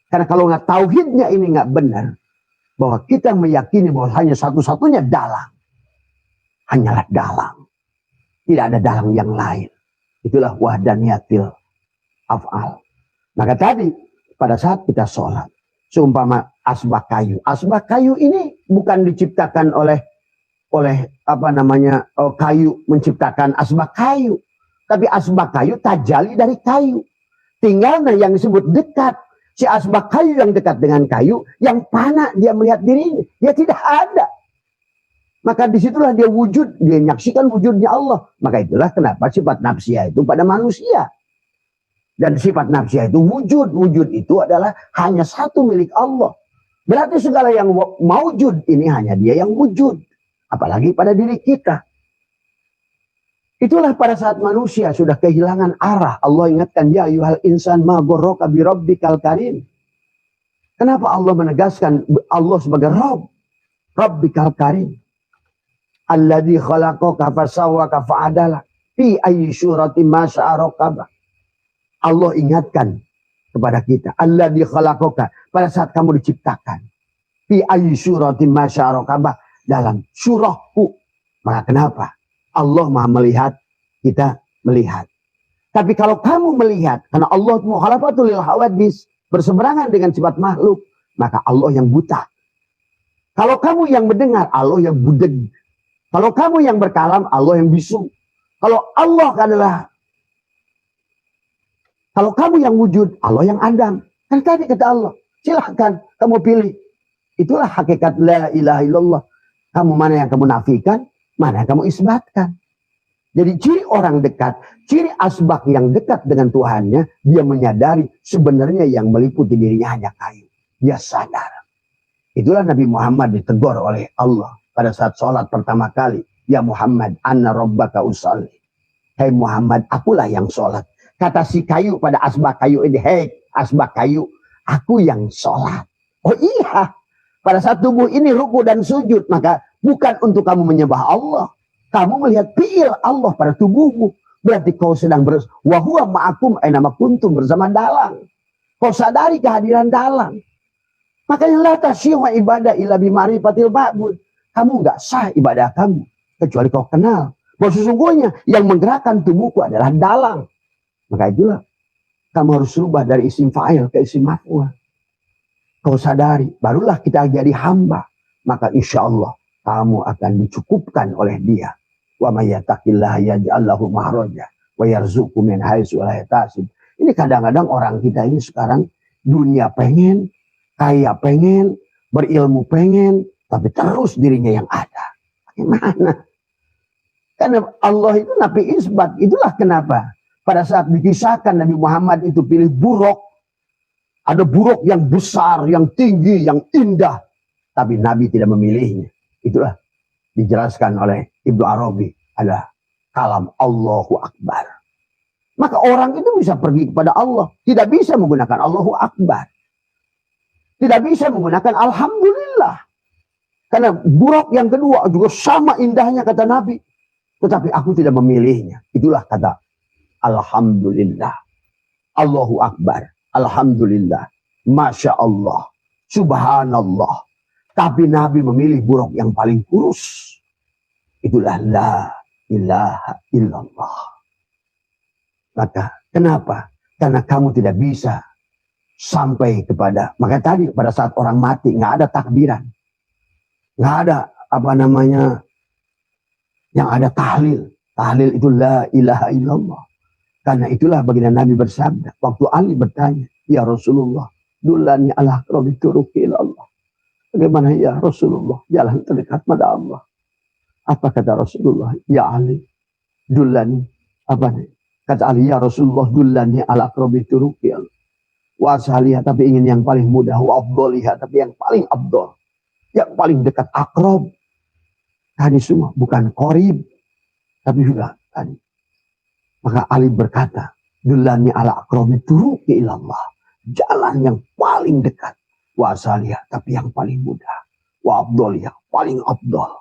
Karena kalau nggak tauhidnya ini nggak benar. Bahwa kita meyakini bahwa hanya satu-satunya dalang. Hanyalah dalang. Tidak ada dalang yang lain. Itulah wahdaniyatil af'al. Maka tadi pada saat kita sholat. Seumpama asbak kayu. Asbak kayu ini bukan diciptakan oleh kayu menciptakan asbak kayu. Tapi asbak kayu tajali dari kayu. Tinggalnya yang disebut dekat. Si asbak kayu yang dekat dengan kayu. Yang panah dia melihat dirinya. Dia tidak ada. Maka disitulah dia wujud, dia menyaksikan wujudnya Allah. Maka itulah kenapa sifat nafsiyah itu pada manusia. Dan sifat nafsiyah itu wujud. Wujud itu adalah hanya satu milik Allah. Berarti segala yang maujud ini hanya dia yang wujud. Apalagi pada diri kita. Itulah pada saat manusia sudah kehilangan arah. Allah ingatkan, ya ayyuhal insan ma ghurraka bi rabbikal karim. Kenapa Allah menegaskan Allah sebagai Rabb? Rabbikal karim. Alladzi khalaqaka fasawwaka fa'adala fi ayyi syuratin ma syaa rakaba. Allah ingatkan kepada kita, alladzi khalaqaka, pada saat kamu diciptakan, fi ayyi syuratin ma syaa rakaba, dalam surahku. Maka kenapa? Allah Maha melihat, kita melihat. Tapi kalau kamu melihat, karena Allah mukhalafatul lil hawadis, berseberangan dengan sifat makhluk, maka Allah yang buta. Kalau kamu yang mendengar, Allah yang budeg. Kalau kamu yang berkalam, Allah yang bisu. Kalau kamu yang wujud, Allah yang adam. Kan tadi kata Allah, silahkan kamu pilih. Itulah hakikat la ilaha illallah. Kamu mana yang kamu nafikan, mana yang kamu isbatkan. Jadi ciri orang dekat, ciri asbak yang dekat dengan Tuhannya, dia menyadari sebenarnya yang meliputi dirinya hanya kayu. Dia sadar. Itulah Nabi Muhammad ditegur oleh Allah. Pada saat sholat pertama kali. Ya Muhammad, anna rabbaka usalli. Hei Muhammad, akulah yang sholat. Kata si kayu pada asbak kayu ini. Hei asbak kayu, aku yang sholat. Oh iya. Pada saat tubuh ini ruku dan sujud. Maka bukan untuk kamu menyembah Allah. Kamu melihat fi'il Allah pada tubuhmu. Berarti kau sedang wahuwa ma'akum nama kuntum bersama dalang. Kau sadari kehadiran dalang. Makanya la tasyihu ibadah illa bima'rifatil ma'bud. Kamu nggak sah ibadah kamu. Kecuali kau kenal. Bahwa sesungguhnya yang menggerakkan tubuhku adalah dalang. Maka itulah. Kamu harus rubah dari isim fa'il ke isim maf'ul. Kau sadari. Barulah kita jadi hamba. Maka insya Allah. Kamu akan dicukupkan oleh dia. Wa may yattaqillaha yaj'al lahu makhraja. Wa yarzuqhu min haitsu la yahtasib. Ini kadang-kadang orang kita ini sekarang dunia pengen, kaya pengen, berilmu pengen, tapi terus dirinya yang ada. Bagaimana? Karena Allah itu nabi isbat. Itulah kenapa pada saat dikisahkan Nabi Muhammad itu pilih buruk. Ada buruk yang besar, yang tinggi, yang indah. Tapi Nabi tidak memilihnya. Itulah dijelaskan oleh Ibnu Arabi. Ada kalam Allahu Akbar. Maka orang itu bisa pergi kepada Allah. Tidak bisa menggunakan Allahu Akbar. Tidak bisa menggunakan Alhamdulillah. Karena buruk yang kedua juga sama indahnya kata Nabi. Tetapi aku tidak memilihnya. Itulah kata Alhamdulillah. Allahu Akbar. Alhamdulillah. Masya Allah. Subhanallah. Tapi Nabi memilih buruk yang paling kurus. Itulah la ilaha illallah. Maka kenapa? Karena kamu tidak bisa sampai kepada. Maka tadi pada saat orang mati nggak ada takbiran. Nggak ada apa namanya. Yang ada tahlil. Tahlil itu la ilaha illallah. Karena itulah baginda Nabi bersabda. Waktu Ali bertanya. Ya Rasulullah. Dullani ala aqrabi turuqi ilallah. Bagaimana ya Rasulullah. Jalan terdekat pada Allah. Apa kata Rasulullah? Ya Ali. Dullani. Apa nih? Kata Ali ya Rasulullah. Dullani ala aqrabi turuqi ilallah. Wa asaliha tapi ingin yang paling mudah. Wa afdoliha tapi yang paling afdol. Yang paling dekat akrab. Tadi semua bukan qorib, tapi juga tadi. Maka Ali berkata, "Dullani ala aqrabi turuqi ilallah." Jalan yang paling dekat. Wa asaliyah, tapi yang paling mudah. Wa afdaliyah, paling afdal.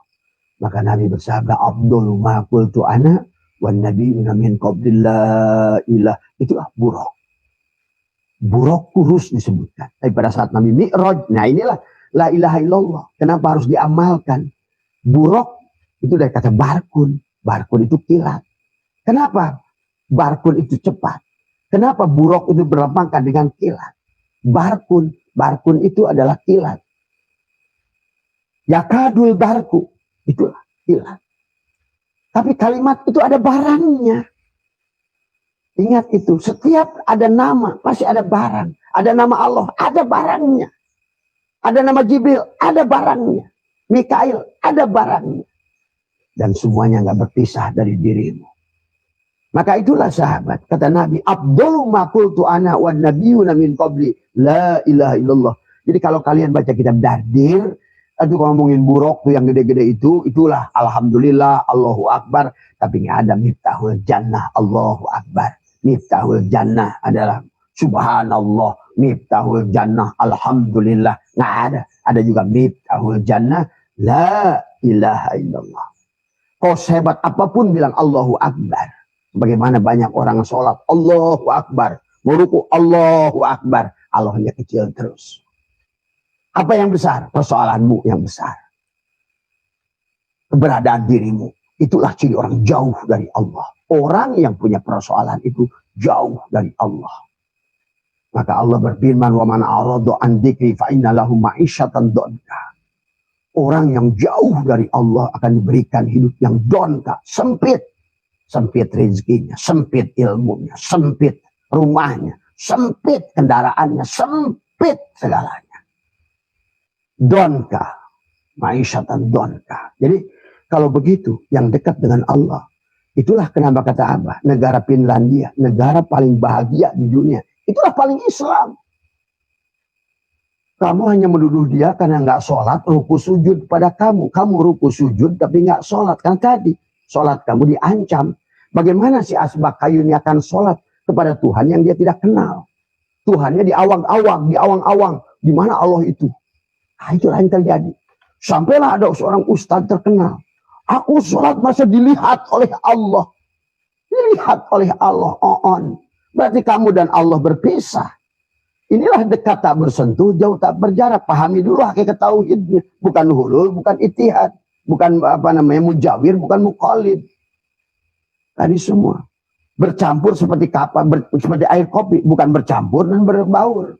Maka Nabi bersabda, "Afdalu ma qultu ana wan nabiyuna min qabli la ilah." Itulah buruk. Buruk kurus disebutkan. Tapi pada saat Nabi Mi'raj, nah inilah la ilaha illallah. Kenapa harus diamalkan? Buruk itu dari kata barkun. Barkun itu kilat. Kenapa barkun itu cepat? Kenapa buruk itu berlambangkan dengan kilat? Barkun. Barkun itu adalah kilat. Yakadul barku. Itulah kilat. Tapi kalimat itu ada barangnya. Ingat itu. Setiap ada nama pasti ada barang. Ada nama Allah. Ada barangnya. Ada nama Jibril. Ada barangnya. Mikail, ada barangnya. Dan semuanya nggak berpisah dari dirimu. Maka itulah sahabat. Kata Nabi, Abdul ma qultu ana wan nabiyuna min qabli la ilaha illallah. Jadi kalau kalian baca kitab Dardir, itu ngomongin buruk tuh yang gede-gede itu, itulah Alhamdulillah, Allahu Akbar. Tapi nggak ada miftahul jannah, Allahu Akbar. Miftahul jannah adalah Subhanallah. Miftahul jannah, Alhamdulillah. Nggak ada. Ada juga miftahul jannah. La ilaha illallah. Kau sehebat apapun bilang Allahu Akbar. Bagaimana banyak orang sholat. Allahu Akbar. Meruku Allahu Akbar. Allahnya kecil terus. Apa yang besar? Persoalanmu yang besar. Keberadaan dirimu. Itulah ciri orang jauh dari Allah. Orang yang punya persoalan itu jauh dari Allah. Maka Allah berfirman. Wa man a'radu an dzikri fa inna lahu ma'isyatan dhanka. Orang yang jauh dari Allah akan diberikan hidup yang donka, sempit. Sempit rezekinya, sempit ilmunya, sempit rumahnya, sempit kendaraannya, sempit segalanya. Donka, ma'isyatan donka. Jadi kalau begitu, yang dekat dengan Allah, itulah kenapa kata Abah, negara Finlandia, negara paling bahagia di dunia. Itulah paling Islam. Kamu hanya menuduh dia karena nggak sholat, ruku sujud pada kamu. Kamu ruku sujud tapi nggak sholat. Kan tadi sholat kamu diancam. Bagaimana si Asbak kayu ini akan sholat kepada Tuhan yang dia tidak kenal? Tuhannya di awang-awang. Di mana Allah itu? Nah, itulah yang terjadi. Sampailah ada seorang ustadz terkenal. Aku sholat masa dilihat oleh Allah. Dilihat oleh Allah. Berarti kamu dan Allah berpisah. Inilah dekat tak bersentuh, jauh tak berjarak. Pahami dulu hakikat tauhidnya. Bukan hulul, bukan itihad. Bukan mujawir, bukan muqallid. Tadi semua. Bercampur seperti kapan, seperti air kopi. Bukan bercampur dan berbaur.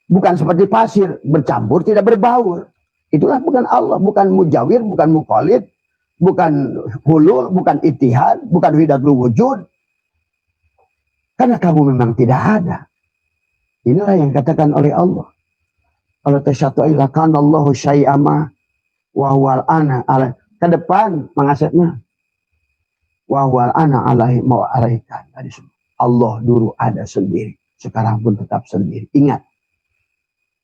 Bukan seperti pasir, bercampur tidak berbaur. Itulah bukan Allah, bukan mujawir, bukan muqallid. Bukan hulul, bukan itihad, bukan widatul wujud. Karena kamu memang tidak ada. Inilah yang katakan oleh Allah. Kalau tasyatu'ila kana Allahu syai'ama wa huwal ana ala. Ke depan mengasihnya. Wa huwal ana alaihi ma alaikan. Allah dulu ada sendiri. Sekarang pun tetap sendiri. Ingat.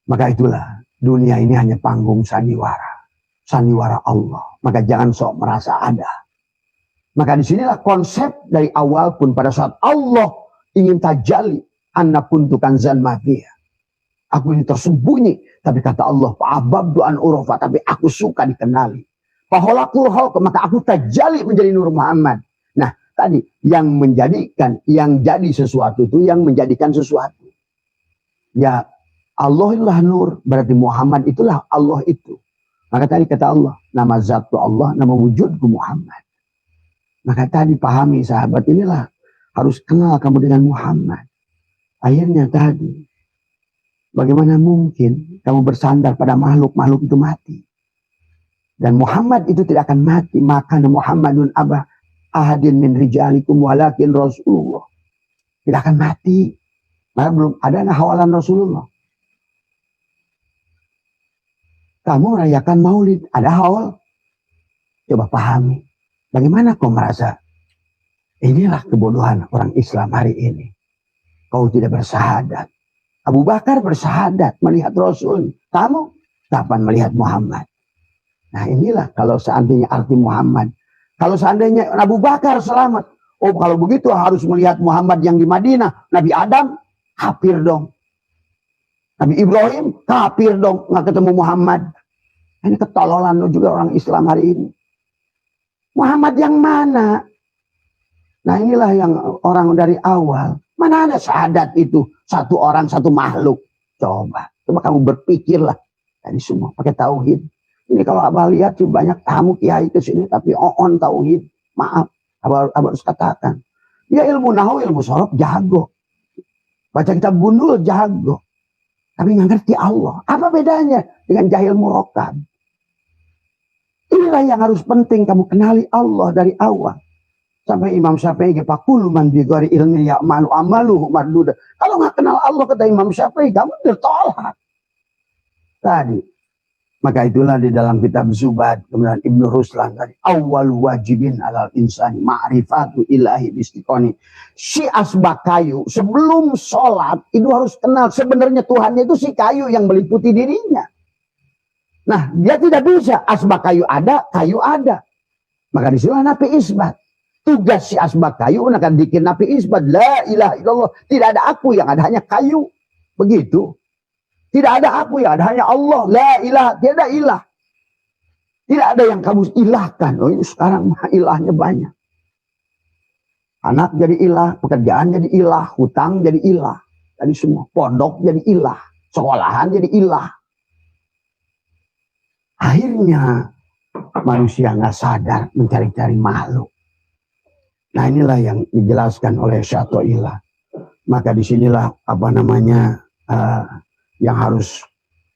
Maka itulah dunia ini hanya panggung sandiwara. Sandiwara Allah. Maka jangan sok merasa ada. Maka disinilah konsep dari awal pun pada saat Allah ingin tajalli. Anna kuntu kanzan mafiyah. Aku ini tersembunyi. Tapi kata Allah, fa'ababdu an urofa. Tapi aku suka dikenali. Faholakul holk. Maka aku tajalli menjadi Nur Muhammad. Nah tadi yang menjadikan. Yang jadi sesuatu itu yang menjadikan sesuatu. Ya Allah itulah Nur. Berarti Muhammad itulah Allah itu. Maka tadi kata Allah. Nama zatu Allah. Nama wujudku Muhammad. Maka tadi pahami sahabat inilah. Harus kenal kamu dengan Muhammad. Akhirnya tadi. Bagaimana mungkin kamu bersandar pada makhluk-makhluk itu mati. Dan Muhammad itu tidak akan mati. Maka Muhammadun abah ahadin min rijalikum walakin Rasulullah. Tidak akan mati. Maka belum ada hawalan Rasulullah. Kamu rayakan maulid. Ada hawal. Coba pahami. Bagaimana kau merasa? Inilah kebodohan orang Islam hari ini. Kau tidak bersahadat. Abu Bakar bersahadat melihat Rasul. Kamu kapan melihat Muhammad? Nah inilah kalau seandainya arti Muhammad. Kalau seandainya Abu Bakar selamat. Oh kalau begitu harus melihat Muhammad yang di Madinah. Nabi Adam kafir dong. Nabi Ibrahim kafir dong. Nggak ketemu Muhammad. Ini ketololan juga orang Islam hari ini. Muhammad yang mana? Nah inilah yang orang dari awal. Mana ada syahadat itu. Satu orang, satu makhluk. Coba kamu berpikirlah. Tadi semua pakai tauhid. Ini kalau abah lihat sih banyak tamu kiai ke sini. Tapi on tauhid. Maaf. Abah harus katakan. Dia ilmu nahu, ilmu sorof jago. Baca kitab gundul jago. Tapi nggak ngerti Allah. Apa bedanya dengan jahil murokab? Inilah yang harus penting kamu kenali Allah dari awal. Sampai Imam Syafi'i pakulu man bigori ilmi ya'malu amaluhu marduda. Kalau nggak kenal Allah kata Imam Syafi'i, kamu tertolak. Tadi. Maka itulah di dalam kitab Zubad. Kemudian Ibnu Ruslan tadi. Awal wajibin alal insani ma'rifatu ilahi bistiqoni. Si asbak kayu. Sebelum sholat itu harus kenal. Sebenarnya Tuhannya itu si kayu yang meliputi dirinya. Nah dia tidak bisa. Asbak kayu ada. Maka disitulah Nabi isbat. Tugas si asbak kayu akan dikir Nabi isbat. La ilaha illallah. Tidak ada aku yang ada hanya kayu. Begitu. Tidak ada aku yang ada hanya Allah. La ilaha. Tidak ilah. Tidak ada yang kamu ilahkan. Oh ini sekarang ilahnya banyak. Anak jadi ilah. Pekerjaan jadi ilah. Hutang jadi ilah. Tadi semua. Pondok jadi ilah. Sekolahan jadi ilah. Akhirnya manusia nggak sadar mencari-cari makhluk. Nah inilah yang dijelaskan oleh Syato'ilah. Maka disinilah yang harus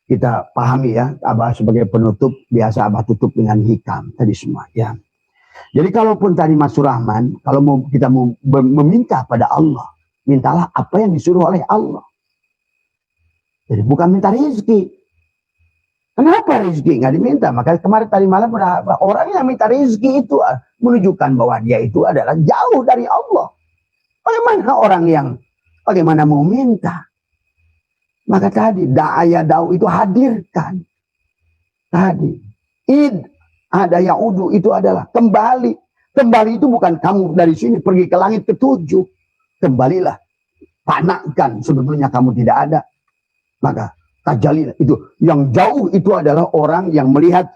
kita pahami ya. Abah sebagai penutup biasa Abah tutup dengan hikam tadi semua ya. Jadi kalaupun tadi Mas Surahman, kalau kita mau meminta pada Allah, mintalah apa yang disuruh oleh Allah. Jadi bukan minta rezeki. Kenapa rezeki nggak diminta? Maka kemarin tadi malam orang yang minta rezeki itu menunjukkan bahwa dia itu adalah jauh dari Allah. Bagaimana mau minta? Maka tadi da'aya da'u itu hadirkan. Tadi ada ya'udu itu adalah kembali. Kembali itu bukan kamu dari sini pergi ke langit ke-7. Kembalilah. Panakan sebetulnya kamu tidak ada. Maka tajalli itu yang jauh itu adalah orang yang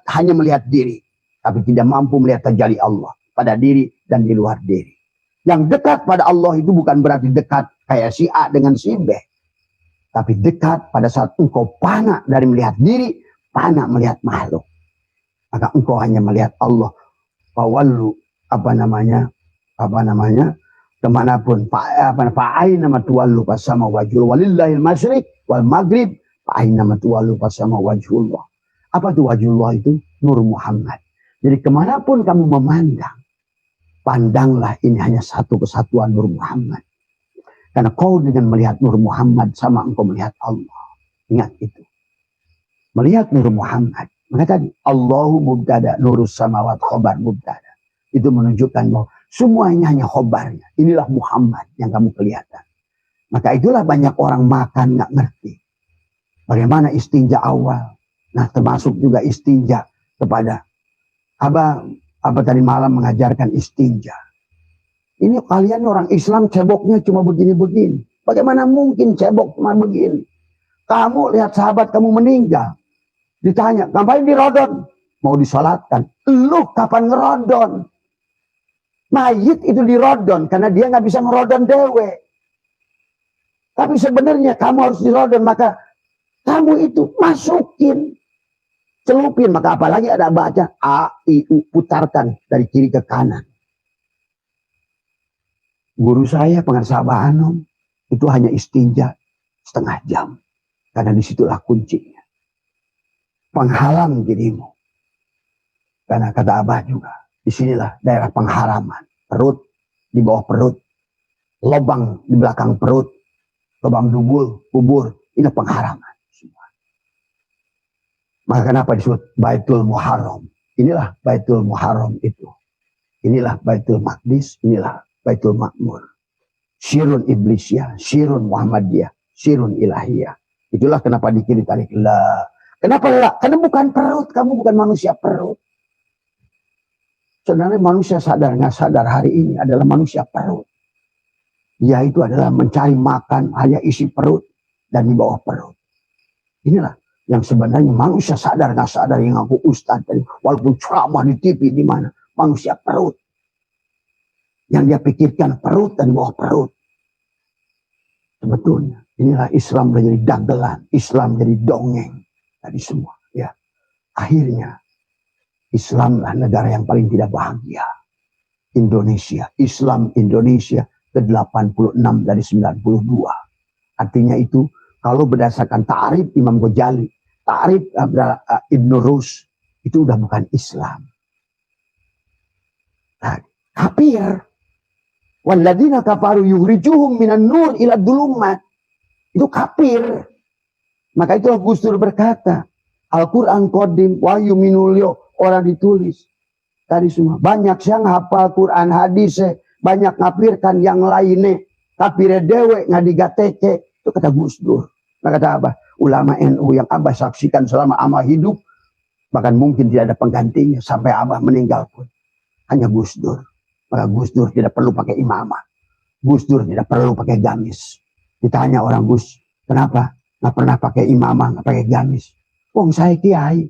hanya melihat diri, tapi tidak mampu melihat tajalli Allah pada diri dan di luar diri. Yang dekat pada Allah itu bukan berarti dekat kayak si A dengan si B, tapi dekat pada saat engkau fana dari melihat diri, fana melihat makhluk, maka engkau hanya melihat Allah. Fawallu kemanapun fa'aina matuwallu fasama wajhul walillahil masyriq wal maghrib. Aina matuwalu pasama wajhullah. Apa itu wajhullah itu? Nur Muhammad. Jadi kemanapun kamu memandang, pandanglah ini hanya satu kesatuan Nur Muhammad. Karena kau dengan melihat Nur Muhammad sama engkau melihat Allah. Ingat itu. Melihat Nur Muhammad. Maka tadi, Allahu mubtada, nurus samawat khobar mubtada. Itu menunjukkan bahwa semuanya hanya khobarnya. Inilah Muhammad yang kamu kelihatan. Maka itulah banyak orang makan nggak ngerti. Bagaimana istinja awal. Nah termasuk juga istinja kepada Abah tadi malam mengajarkan istinja. Ini kalian orang Islam ceboknya cuma begini-begini. Bagaimana mungkin cebok cuma begini? Kamu lihat sahabat kamu meninggal. Ditanya, ngapain dirodon? Mau disolatkan. Lu kapan ngerodon? Mayit itu dirodon karena dia nggak bisa ngerodon dewe. Tapi sebenarnya kamu harus dirodon, maka kamu itu masukin. Celupin, maka apalagi ada baca A, I, U, putarkan dari kiri ke kanan. Guru saya pengarsa Abah Anom itu hanya istinja setengah jam. Karena disitulah kuncinya. Penghalang dirimu. Karena kata Abah juga, disinilah daerah pengharaman. Perut, di bawah perut. Lubang di belakang perut. Lubang dubul, kubur. Ini pengharaman semua. Maka kenapa disebut Baitul Muharram? Inilah Baitul Muharram itu. Inilah Baitul Maqdis, inilah Baitul Makmur. Syirun Iblisiyah, Syirun Muhammadiyah, Syirun Ilahiyah. Itulah kenapa dikiri tarik la. Kenapa la? Karena bukan perut, kamu bukan manusia perut. Sebenarnya manusia sadar nggak sadar hari ini adalah manusia perut. Dia itu adalah mencari makan hanya isi perut dan di bawah perut. Inilah yang sebenarnya manusia sadar nggak sadar yang aku ustadz tadi, walaupun ceramah di TV di mana manusia perut. Yang dia pikirkan perut dan bawah perut. Sebetulnya inilah Islam menjadi dagelan, Islam jadi dongeng tadi semua. Ya, akhirnya Islamlah negara yang paling tidak bahagia. Indonesia, Islam Indonesia ke-86 dari 92. Artinya itu kalau berdasarkan ta'rif Imam Ghazali, ta'rif Ibn Rus, itu udah bukan Islam. Nah, kafir. Walladzina kafaru yukhrijuhum minan nur ila dhulumat. Itu kafir. Maka itu Gus Dur berkata, Al-Quran Qadim, Wahyu Minulyo, orang ditulis. Tadi semua. Banyak yang hafal Quran hadis, banyak ngapirkan yang lainnya. Kafir dewe ngadigateke. Itu kata Gus Dur. Maka kata apa? Ulama NU yang Abah saksikan selama Abah hidup, bahkan mungkin tidak ada penggantinya sampai Abah meninggal pun. Hanya Gus Dur. Maka Gus Dur tidak perlu pakai imamah. Gus Dur tidak perlu pakai gamis. Ditanya orang Gus, kenapa? Nggak pernah pakai imamah, nggak pakai gamis. Wong saya kiai.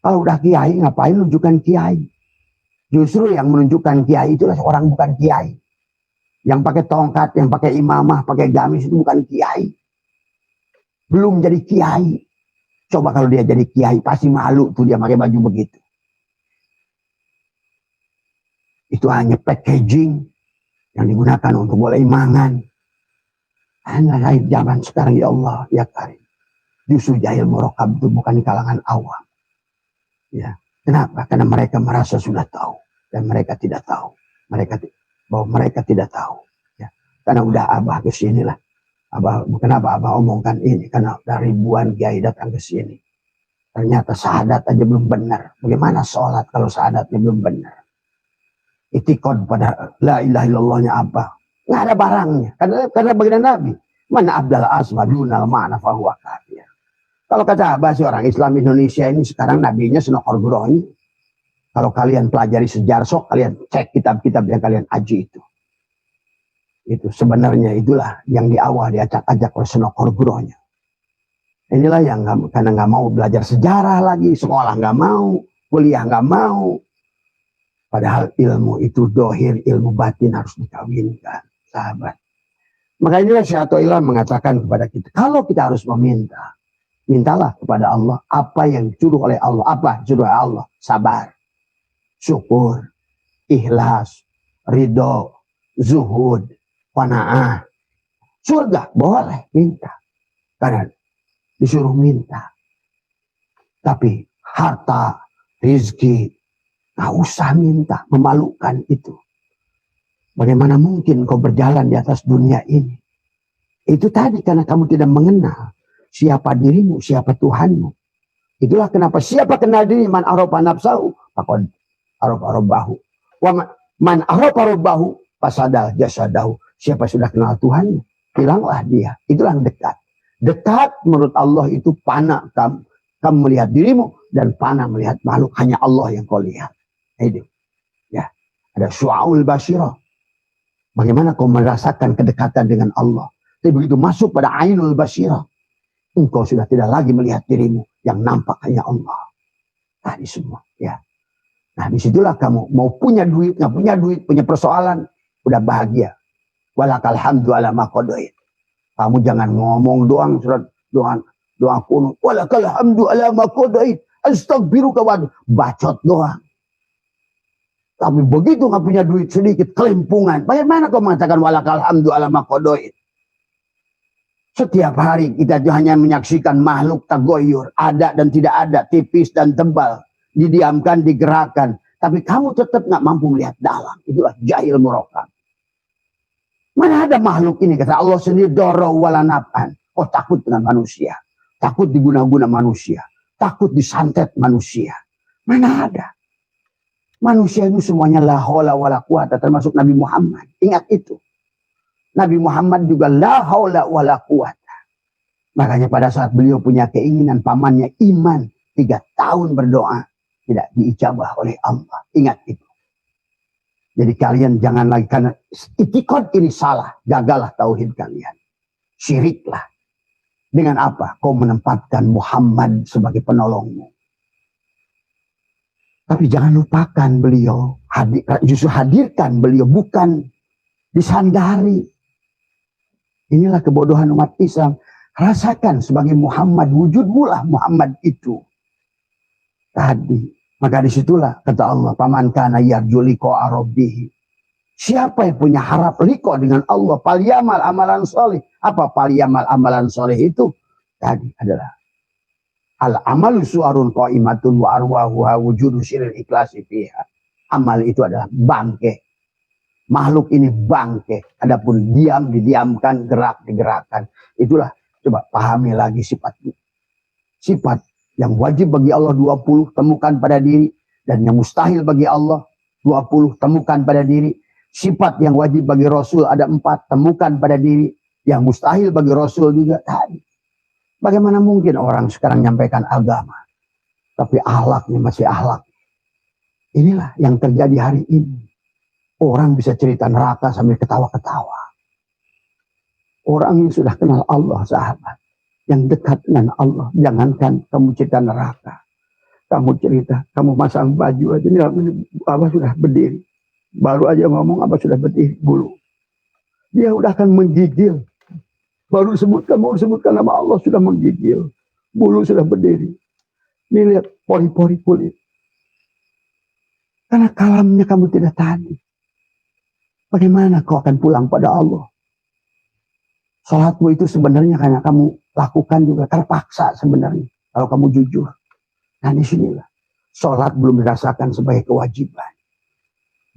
Kalau udah kiai, ngapain menunjukkan kiai? Justru yang menunjukkan kiai itulah orang bukan kiai. Yang pakai tongkat, yang pakai imamah, pakai gamis itu bukan kiai. Belum jadi kiai. Coba kalau dia jadi kiai, pasti malu tuh dia pakai baju begitu. Itu hanya packaging yang digunakan untuk boleh imangan. Hanya lain zaman sekarang ya Allah, ya Karim. Justru jahil murokab itu bukan di kalangan awam. Ya, kenapa? Karena mereka merasa sudah tahu dan mereka tidak tahu. Bahwa mereka tidak tahu. Ya, karena udah Abah ke sini lah. Kenapa Abah omongkan ini? Karena dari ribuan kiai datang ke sini. Ternyata syahadat aja belum benar. Bagaimana sholat kalau syahadatnya belum benar? Itikad pada la ilaha illallahnya apa? Nggak ada barangnya. Karena baginda Nabi. Mana abdal asma dunal ma'na fahuwa kafir. Kalau kata Abah si orang Islam Indonesia ini sekarang nabinya Senokor Groni. Kalau kalian pelajari sejarah sok kalian cek kitab-kitab yang kalian aji itu. Itu sebenarnya itulah yang di awal diacak-acak oleh Senokor Groni. Inilah yang karena nggak mau belajar sejarah lagi, sekolah nggak mau, kuliah nggak mau. Padahal ilmu itu dohir, ilmu batin harus dikawinkan, sahabat. Maka inilah Syaitoillah mengatakan kepada kita, kalau kita harus meminta, mintalah kepada Allah apa yang disuruh oleh Allah. Apa disuruh oleh Allah? Sabar, syukur, ikhlas, ridho, zuhud, qanaah. Surga boleh minta. Karena disuruh minta. Tapi harta, rizki, nggak usah minta, memalukan itu. Bagaimana mungkin kau berjalan di atas dunia ini Itu tadi karena kamu tidak mengenal siapa dirimu, siapa Tuhanmu. Itulah kenapa siapa kenal diri, man arofa nafsahu faqad arofa rabbahu. Wa man arofa rabbahu fasadal jasadahu. Siapa sudah kenal Tuhanmu, hilanglah dia. Itulah yang dekat. Dekat menurut Allah itu panah kamu melihat dirimu, dan panah melihat makhluk. Hanya Allah yang kau lihat. Itu. Ya. Ada syu'aul basyirah. Bagaimana kau merasakan kedekatan dengan Allah. Tapi begitu masuk pada ainul basyirah, engkau sudah tidak lagi melihat dirimu, yang nampak hanya Allah. Tadi semua. Ya. Nah disitulah kamu mau punya duit, nggak punya duit, punya persoalan, udah bahagia. Walakal hamdu ala ma qadait. Kamu jangan ngomong doang surat doa kuno. Walakal hamdu ala ma qadait. Astagfiruka wa bacot doang. Tapi begitu nggak punya duit sedikit, kelimpungan. Bagaimana kau mengatakan walakal hamdu ala ma qadait? Setiap hari kita hanya menyaksikan makhluk tagoyur, ada dan tidak ada, tipis dan tebal, didiamkan, digerakkan. Tapi kamu tetap nggak mampu melihat dalam. Itulah jahil murokab. Mana ada makhluk ini, kata Allah sendiri, doro wala naf'an. Oh, takut dengan manusia, takut diguna-guna manusia, takut disantet manusia. Mana ada? Manusia itu semuanya la haula wala quwata, termasuk Nabi Muhammad. Ingat itu. Nabi Muhammad juga la haula wala quwata. Makanya pada saat beliau punya keinginan, pamannya Iman 3 tahun berdoa, tidak diijabah oleh Allah. Ingat itu. Jadi kalian jangan lagi, karena itikad ini salah, gagallah tauhid kalian. Syiriklah. Dengan apa? Kau menempatkan Muhammad sebagai penolongmu. Tapi jangan lupakan beliau, justru hadirkan beliau, bukan disandari. Inilah kebodohan umat Islam. Rasakan sebagai Muhammad, wujudmulah Muhammad itu. Tadi. Maka disitulah kata Allah, paman kana yarju liqa rabbih. Siapa yang punya harap liqa dengan Allah, palyamal amalan soleh. Apa palyamal amalan soleh itu? Tadi adalah al amalu suarun qaimatun wa arwahuha wujudu sirril ikhlasi fiha. Amal itu adalah bangke. Makhluk ini bangke. Adapun diam didiamkan, gerak digerakkan. Itulah, coba pahami lagi sifatnya. Sifat yang wajib bagi Allah 20 temukan pada diri, dan yang mustahil bagi Allah 20 temukan pada diri. Sifat yang wajib bagi Rasul ada 4 temukan pada diri, yang mustahil bagi Rasul juga tadi. Bagaimana mungkin orang sekarang menyampaikan agama tapi akhlaknya masih akhlak? Inilah yang terjadi hari ini. Orang bisa cerita neraka sambil ketawa-ketawa. Orang yang sudah kenal Allah, sahabat, yang dekat dengan Allah, jangankan kamu cerita neraka, kamu cerita, kamu masang baju aja, ini Abah sudah berdiri, baru aja ngomong Abah sudah berdiri, bulu dia udah akan menggigil, baru sebutkan nama Allah sudah menggigil, bulu sudah berdiri. Ini lihat pori-pori kulit, karena kalamnya kamu tidak tadi. Bagaimana kau akan pulang pada Allah? Salatmu itu sebenarnya karena kamu lakukan juga terpaksa sebenarnya, kalau kamu jujur. Nah disinilah salat belum dirasakan sebagai kewajiban,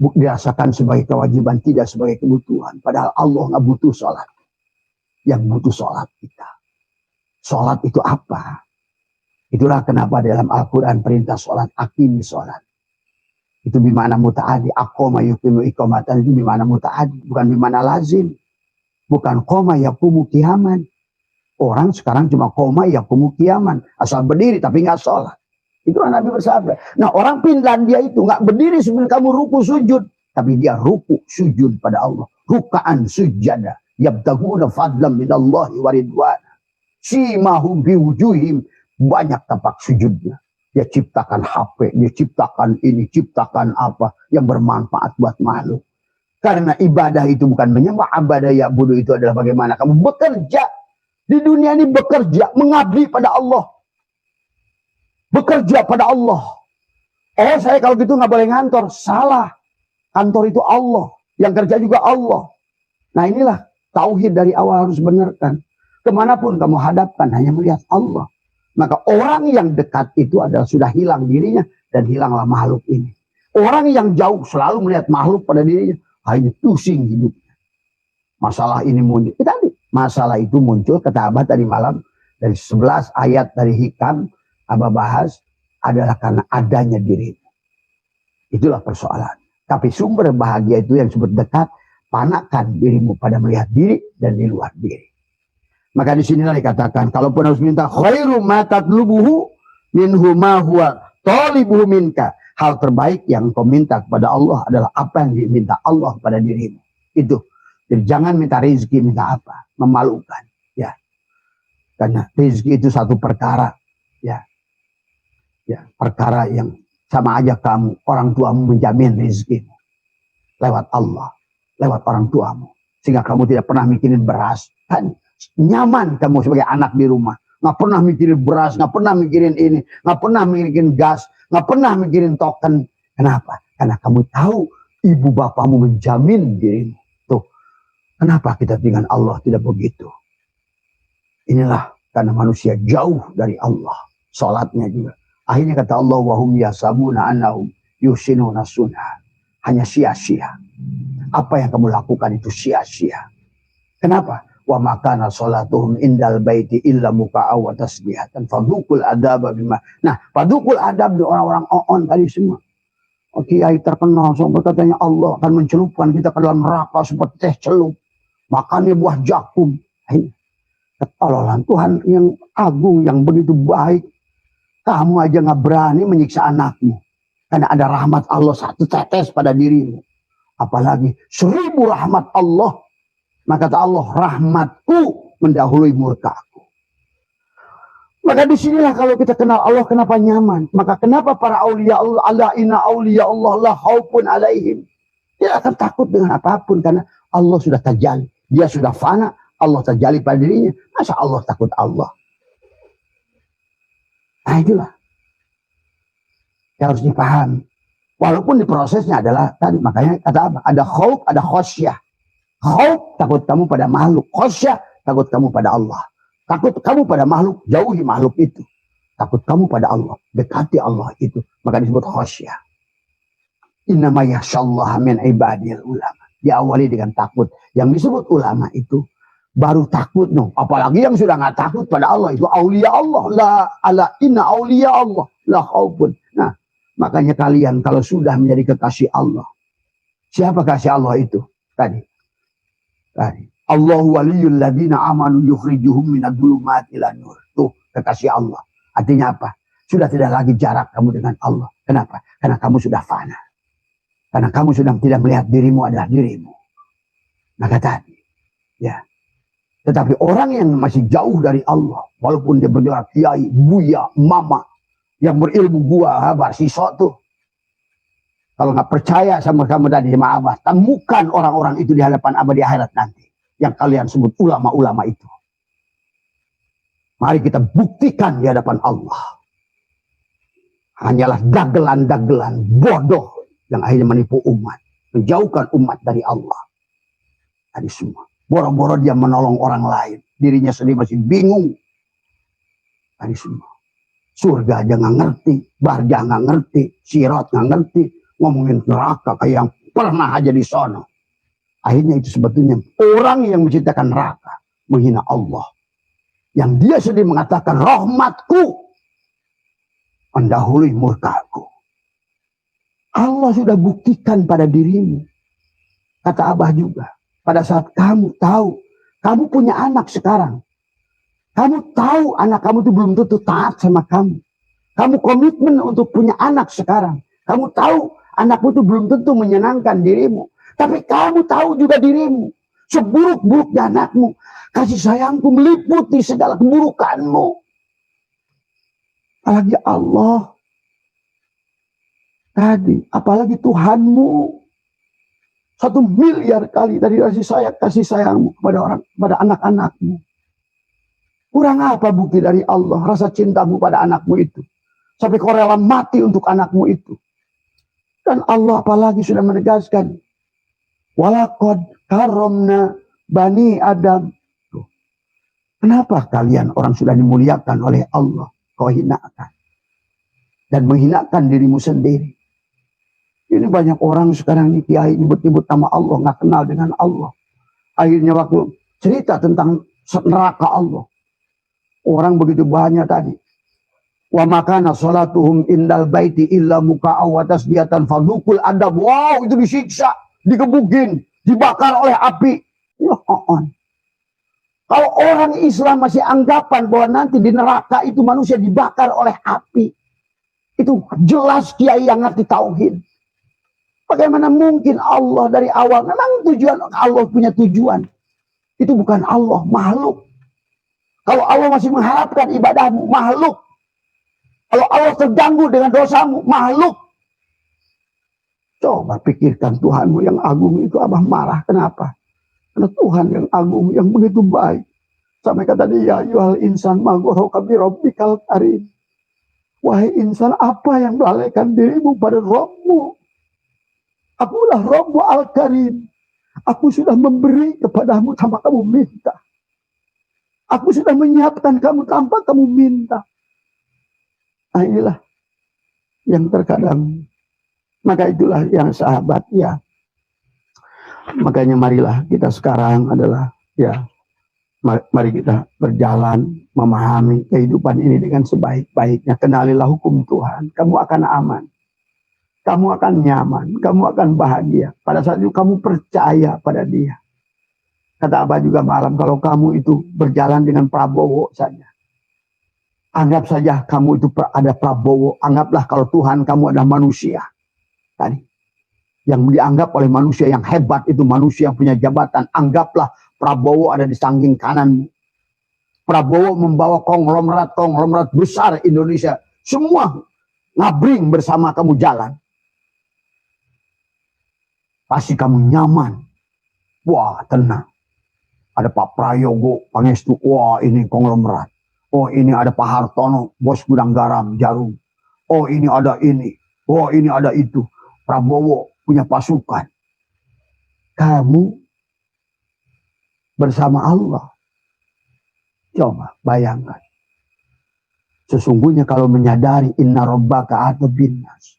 dirasakan sebagai kewajiban, tidak sebagai kebutuhan. Padahal Allah nggak butuh salat, yang butuh salat kita. Salat itu apa? Itulah kenapa dalam Al-Quran perintah salat, aqimi salat. Itu bimana muta'adi, aqoma yuqimu iqamatan, itu bimana muta'adi, bukan bimana lazim. Bukan koma yakumu kiaman. Orang sekarang cuma koma yakumu kiaman, asal berdiri tapi nggak sholat. Itulah Nabi bersabda. Nah orang Finlandia itu nggak berdiri sebelum kamu ruku sujud, tapi dia ruku sujud pada Allah. Rukaan sujada, yabtaguna fadlam minallahi waridwana. Simahum biwujuhim, banyak tampak sujudnya. Dia ciptakan HP, dia ciptakan ini, ciptakan apa yang bermanfaat buat makhluk. Karena ibadah itu bukan menyembah, ibadah ya budu itu adalah bagaimana kamu bekerja di dunia ini, bekerja mengabdi pada Allah, bekerja pada Allah. Oh saya kalau gitu nggak boleh ngantor, salah. Kantor itu Allah, yang kerja juga Allah. Nah inilah tauhid dari awal harus benarkan. Kemanapun kamu hadapkan hanya melihat Allah. Maka orang yang dekat itu adalah sudah hilang dirinya, dan hilanglah makhluk ini. Orang yang jauh selalu melihat makhluk pada dirinya, hanya pusing hidupnya. Masalah ini muncul. Tadi Masalah itu muncul, kata Abah tadi malam, dari 11 ayat dari Hikam, Abah bahas, adalah karena adanya dirimu. Itulah persoalan. Tapi sumber bahagia itu yang disebut dekat, panakkan dirimu pada melihat diri dan di luar diri. Maka di sinilah dikatakan, kalaupun harus minta khairu ma tatlubuhu minhu ma huwa talibuhu minka. Hal terbaik yang kau minta kepada Allah adalah apa yang diminta Allah pada dirimu. Itu. Jadi jangan minta rezeki, minta apa? Memalukan. Ya. Karena rezeki itu satu perkara. Ya. Ya, perkara yang sama aja kamu, orang tuamu menjamin rezekimu. Lewat Allah. Lewat orang tuamu. Sehingga kamu tidak pernah mikirin beras. Kan nyaman kamu sebagai anak di rumah. Nggak pernah mikirin beras, nggak pernah mikirin ini, nggak pernah mikirin gas, nggak pernah mikirin token. Kenapa? Karena kamu tahu ibu bapamu menjamin dirimu. Tuh, kenapa kita dengan Allah tidak begitu? Inilah karena manusia jauh dari Allah. Salatnya juga. Akhirnya kata Allah, wahum yasabuna annahum yusinuna sunnah. Hanya sia-sia. Apa yang kamu lakukan itu sia-sia. Kenapa? Wa makana sholatuhum indal baiti illa muka'aw wa tasbihatan fadukul adab bima. Nah, fadukul adab di orang-orang on tadi semua. Kiai terkenal sampai katanya Allah akan mencelupkan kita ke dalam neraka seperti teh celup. Makannya buah jakum. Ketololan Tuhan yang agung, yang begitu baik. Kamu aja nggak berani menyiksa anakmu. Karena ada rahmat Allah satu tetes pada dirimu. Apalagi 1000 rahmat Allah. Maka kata Allah, rahmatku mendahului murkaku. Maka disinilah kalau kita kenal Allah, kenapa nyaman? Maka kenapa para aulia Allah, ala inna aulia Allah la khaufun alaihim. Dia akan takut dengan apapun karena Allah sudah tajalli. Dia sudah fana, Allah tajalli pada dirinya. Masa Allah takut Allah? Nah itulah. Yang harus dipahami. Walaupun di prosesnya adalah tadi, makanya kata apa? Ada khauf, ada khosyah. Khauf, takut kamu pada makhluk. Khosyah, takut kamu pada Allah. Takut kamu pada makhluk, jauhi makhluk itu. Takut kamu pada Allah, dekati Allah itu. Maka disebut khosyah. Innama yakhsyallaha min ibadil ulama. Diawali dengan takut. Yang disebut ulama itu baru takut. No. Apalagi yang sudah nggak takut pada Allah. Itu aulia Allah. La ala inna aulia Allah. La khaufun. Nah, makanya kalian kalau sudah menjadi kekasih Allah. Siapa kasih Allah itu? Tadi. Allahu waliyul ladina amanu yukhrijuhum minadh dhulumati ilan nur. Tuh kekasih Allah. Artinya apa? Sudah tidak lagi jarak kamu dengan Allah. Kenapa? Karena kamu sudah fana. Karena kamu sudah tidak melihat dirimu adalah dirimu. Maka tadi, ya. Tetapi orang yang masih jauh dari Allah, walaupun dia bergelar kiai, buya, mama, yang berilmu gua, habar, sisok tuh. Kalau nggak percaya sama kamu tadi sama Abah, temukan orang-orang itu di hadapan Abah di akhirat nanti. Yang kalian sebut ulama-ulama itu. Mari kita buktikan di hadapan Allah. Hanyalah dagelan-dagelan bodoh yang akhirnya menipu umat. Menjauhkan umat dari Allah. Tadi semua. Boro-boro dia menolong orang lain. Dirinya sendiri masih bingung. Tadi semua. Surga aja nggak ngerti. Barja nggak ngerti. Sirat nggak ngerti. Ngomongin neraka kayak yang pernah aja di sono. Akhirnya itu sebetulnya orang yang menciptakan neraka menghina Allah. Yang dia sendiri mengatakan rahmatku mendahului murkaku. Allah sudah buktikan pada dirimu. Kata Abah juga. Pada saat kamu tahu. Kamu punya anak sekarang. Kamu tahu anak kamu itu belum tentu taat sama kamu. Kamu komitmen untuk punya anak sekarang. Kamu tahu anakmu itu belum tentu menyenangkan dirimu. Tapi kamu tahu juga dirimu. Seburuk-buruknya anakmu. Kasih sayangku meliputi segala keburukanmu. Apalagi Allah. Tadi. Apalagi Tuhanmu. 1 miliar kali tadi kasih sayangmu kepada anak-anakmu. Kurang apa bukti dari Allah. Rasa cintamu pada anakmu itu. Sampai kau rela mati untuk anakmu itu. Dan Allah apalagi sudah menegaskan. Walaqad karomna bani Adam. Tuh. Kenapa kalian orang sudah dimuliakan oleh Allah. Kau hinakan. Dan menghinakan dirimu sendiri. Ini banyak orang sekarang ini kiai nyebut-nyebut nama Allah. Nggak kenal dengan Allah. Akhirnya waktu cerita tentang neraka Allah. Orang begitu banyak tadi. Wa makana salatuhum indal baiti illa muka'aw wa tasbihatan fadukul adab. Wow, itu disiksa, digebukin, dibakar oleh api. Kalau orang Islam masih anggapan bahwa nanti di neraka itu manusia dibakar oleh api, itu jelas kiai yang ngerti tauhid. Bagaimana mungkin Allah dari awal, memang tujuan Allah punya tujuan. Itu bukan Allah, makhluk. Kalau Allah masih mengharapkan ibadahmu, makhluk. Kalau Allah terganggu dengan dosamu, makhluk. Coba pikirkan Tuhanmu yang agung itu, Abah marah. Kenapa? Karena Tuhan yang agung, yang begitu baik. Sampai kata dia, yuhal insan magoroka birobbikal karim. Wahai insan, apa yang melalaikan dirimu pada Rabbmu? Akulah Rabbu al-Karim. Aku sudah memberi kepadamu tanpa kamu minta. Aku sudah menyiapkan kamu tanpa kamu minta. Nah, inilah yang terkadang. Maka itulah yang sahabat ya. Makanya marilah kita sekarang adalah ya. Mari kita berjalan memahami kehidupan ini dengan sebaik-baiknya. Kenalilah hukum Tuhan. Kamu akan aman. Kamu akan nyaman. Kamu akan bahagia. Pada saat itu kamu percaya pada Dia. Kata Abah juga malam, kalau kamu itu berjalan dengan Prabowo saja. Anggap saja kamu itu ada Prabowo. Anggaplah kalau Tuhan kamu adalah manusia. Tadi. Yang dianggap oleh manusia yang hebat itu manusia yang punya jabatan. Anggaplah Prabowo ada di samping kananmu. Prabowo membawa konglomerat besar Indonesia. Semua ngabring bersama kamu jalan. Pasti kamu nyaman. Wah, tenang. Ada Pak Prayogo, Pangestu. Wah, ini konglomerat. Oh, ini ada Pak Hartono, bos gudang garam, Jarum. Oh, ini ada ini. Oh, ini ada itu. Prabowo punya pasukan. Kamu bersama Allah. Coba bayangkan. Sesungguhnya kalau menyadari inna rabbaka atau binnas.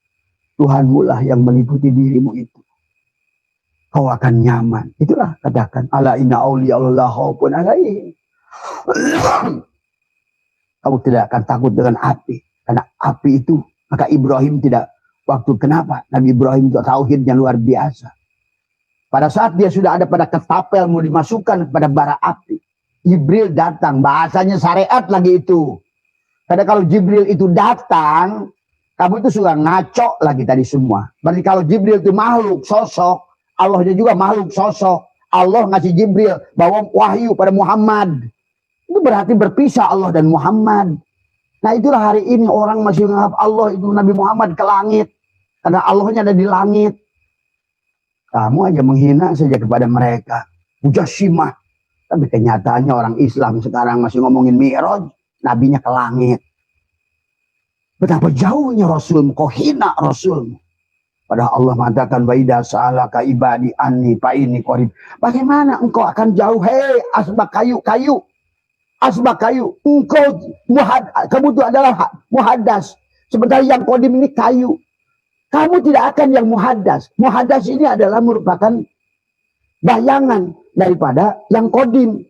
Tuhanmu lah yang meliputi dirimu itu. Kau akan nyaman. Itulah katakan. Ala inna awliya Allah khaufun alaihim. Kamu tidak akan takut dengan api. Karena api itu. Maka Ibrahim tidak. Waktu kenapa? Nabi Ibrahim itu tauhidnya luar biasa. Pada saat dia sudah ada pada ketapel. Mau dimasukkan kepada bara api. Jibril datang. Bahasanya syariat lagi itu. Karena kalau Jibril itu datang. Kamu itu sudah ngaco lagi tadi semua. Berarti kalau Jibril itu makhluk, sosok. Allahnya juga makhluk sosok. Allah ngasih Jibril bawa wahyu pada Muhammad. Itu berarti berpisah Allah dan Muhammad. Nah itulah hari ini orang masih menganggap Allah itu Nabi Muhammad ke langit. Karena Allahnya ada di langit. Kamu aja menghina saja kepada mereka. Mujassimah. Tapi kenyataannya orang Islam sekarang masih ngomongin Mi'raj. Nabinya ke langit. Betapa jauhnya Rasulmu. Kau hina Rasulmu. Padahal Allah mengatakan wa idza sa'alaka ibadi anni fa inni qarib. Bagaimana engkau akan jauh? Hei asbak kayu. Asbak kayu. Kamu itu adalah muhaddas. Sementara yang qadim ini kayu. Kamu tidak akan yang muhaddas. Muhaddas ini adalah merupakan bayangan daripada yang qadim.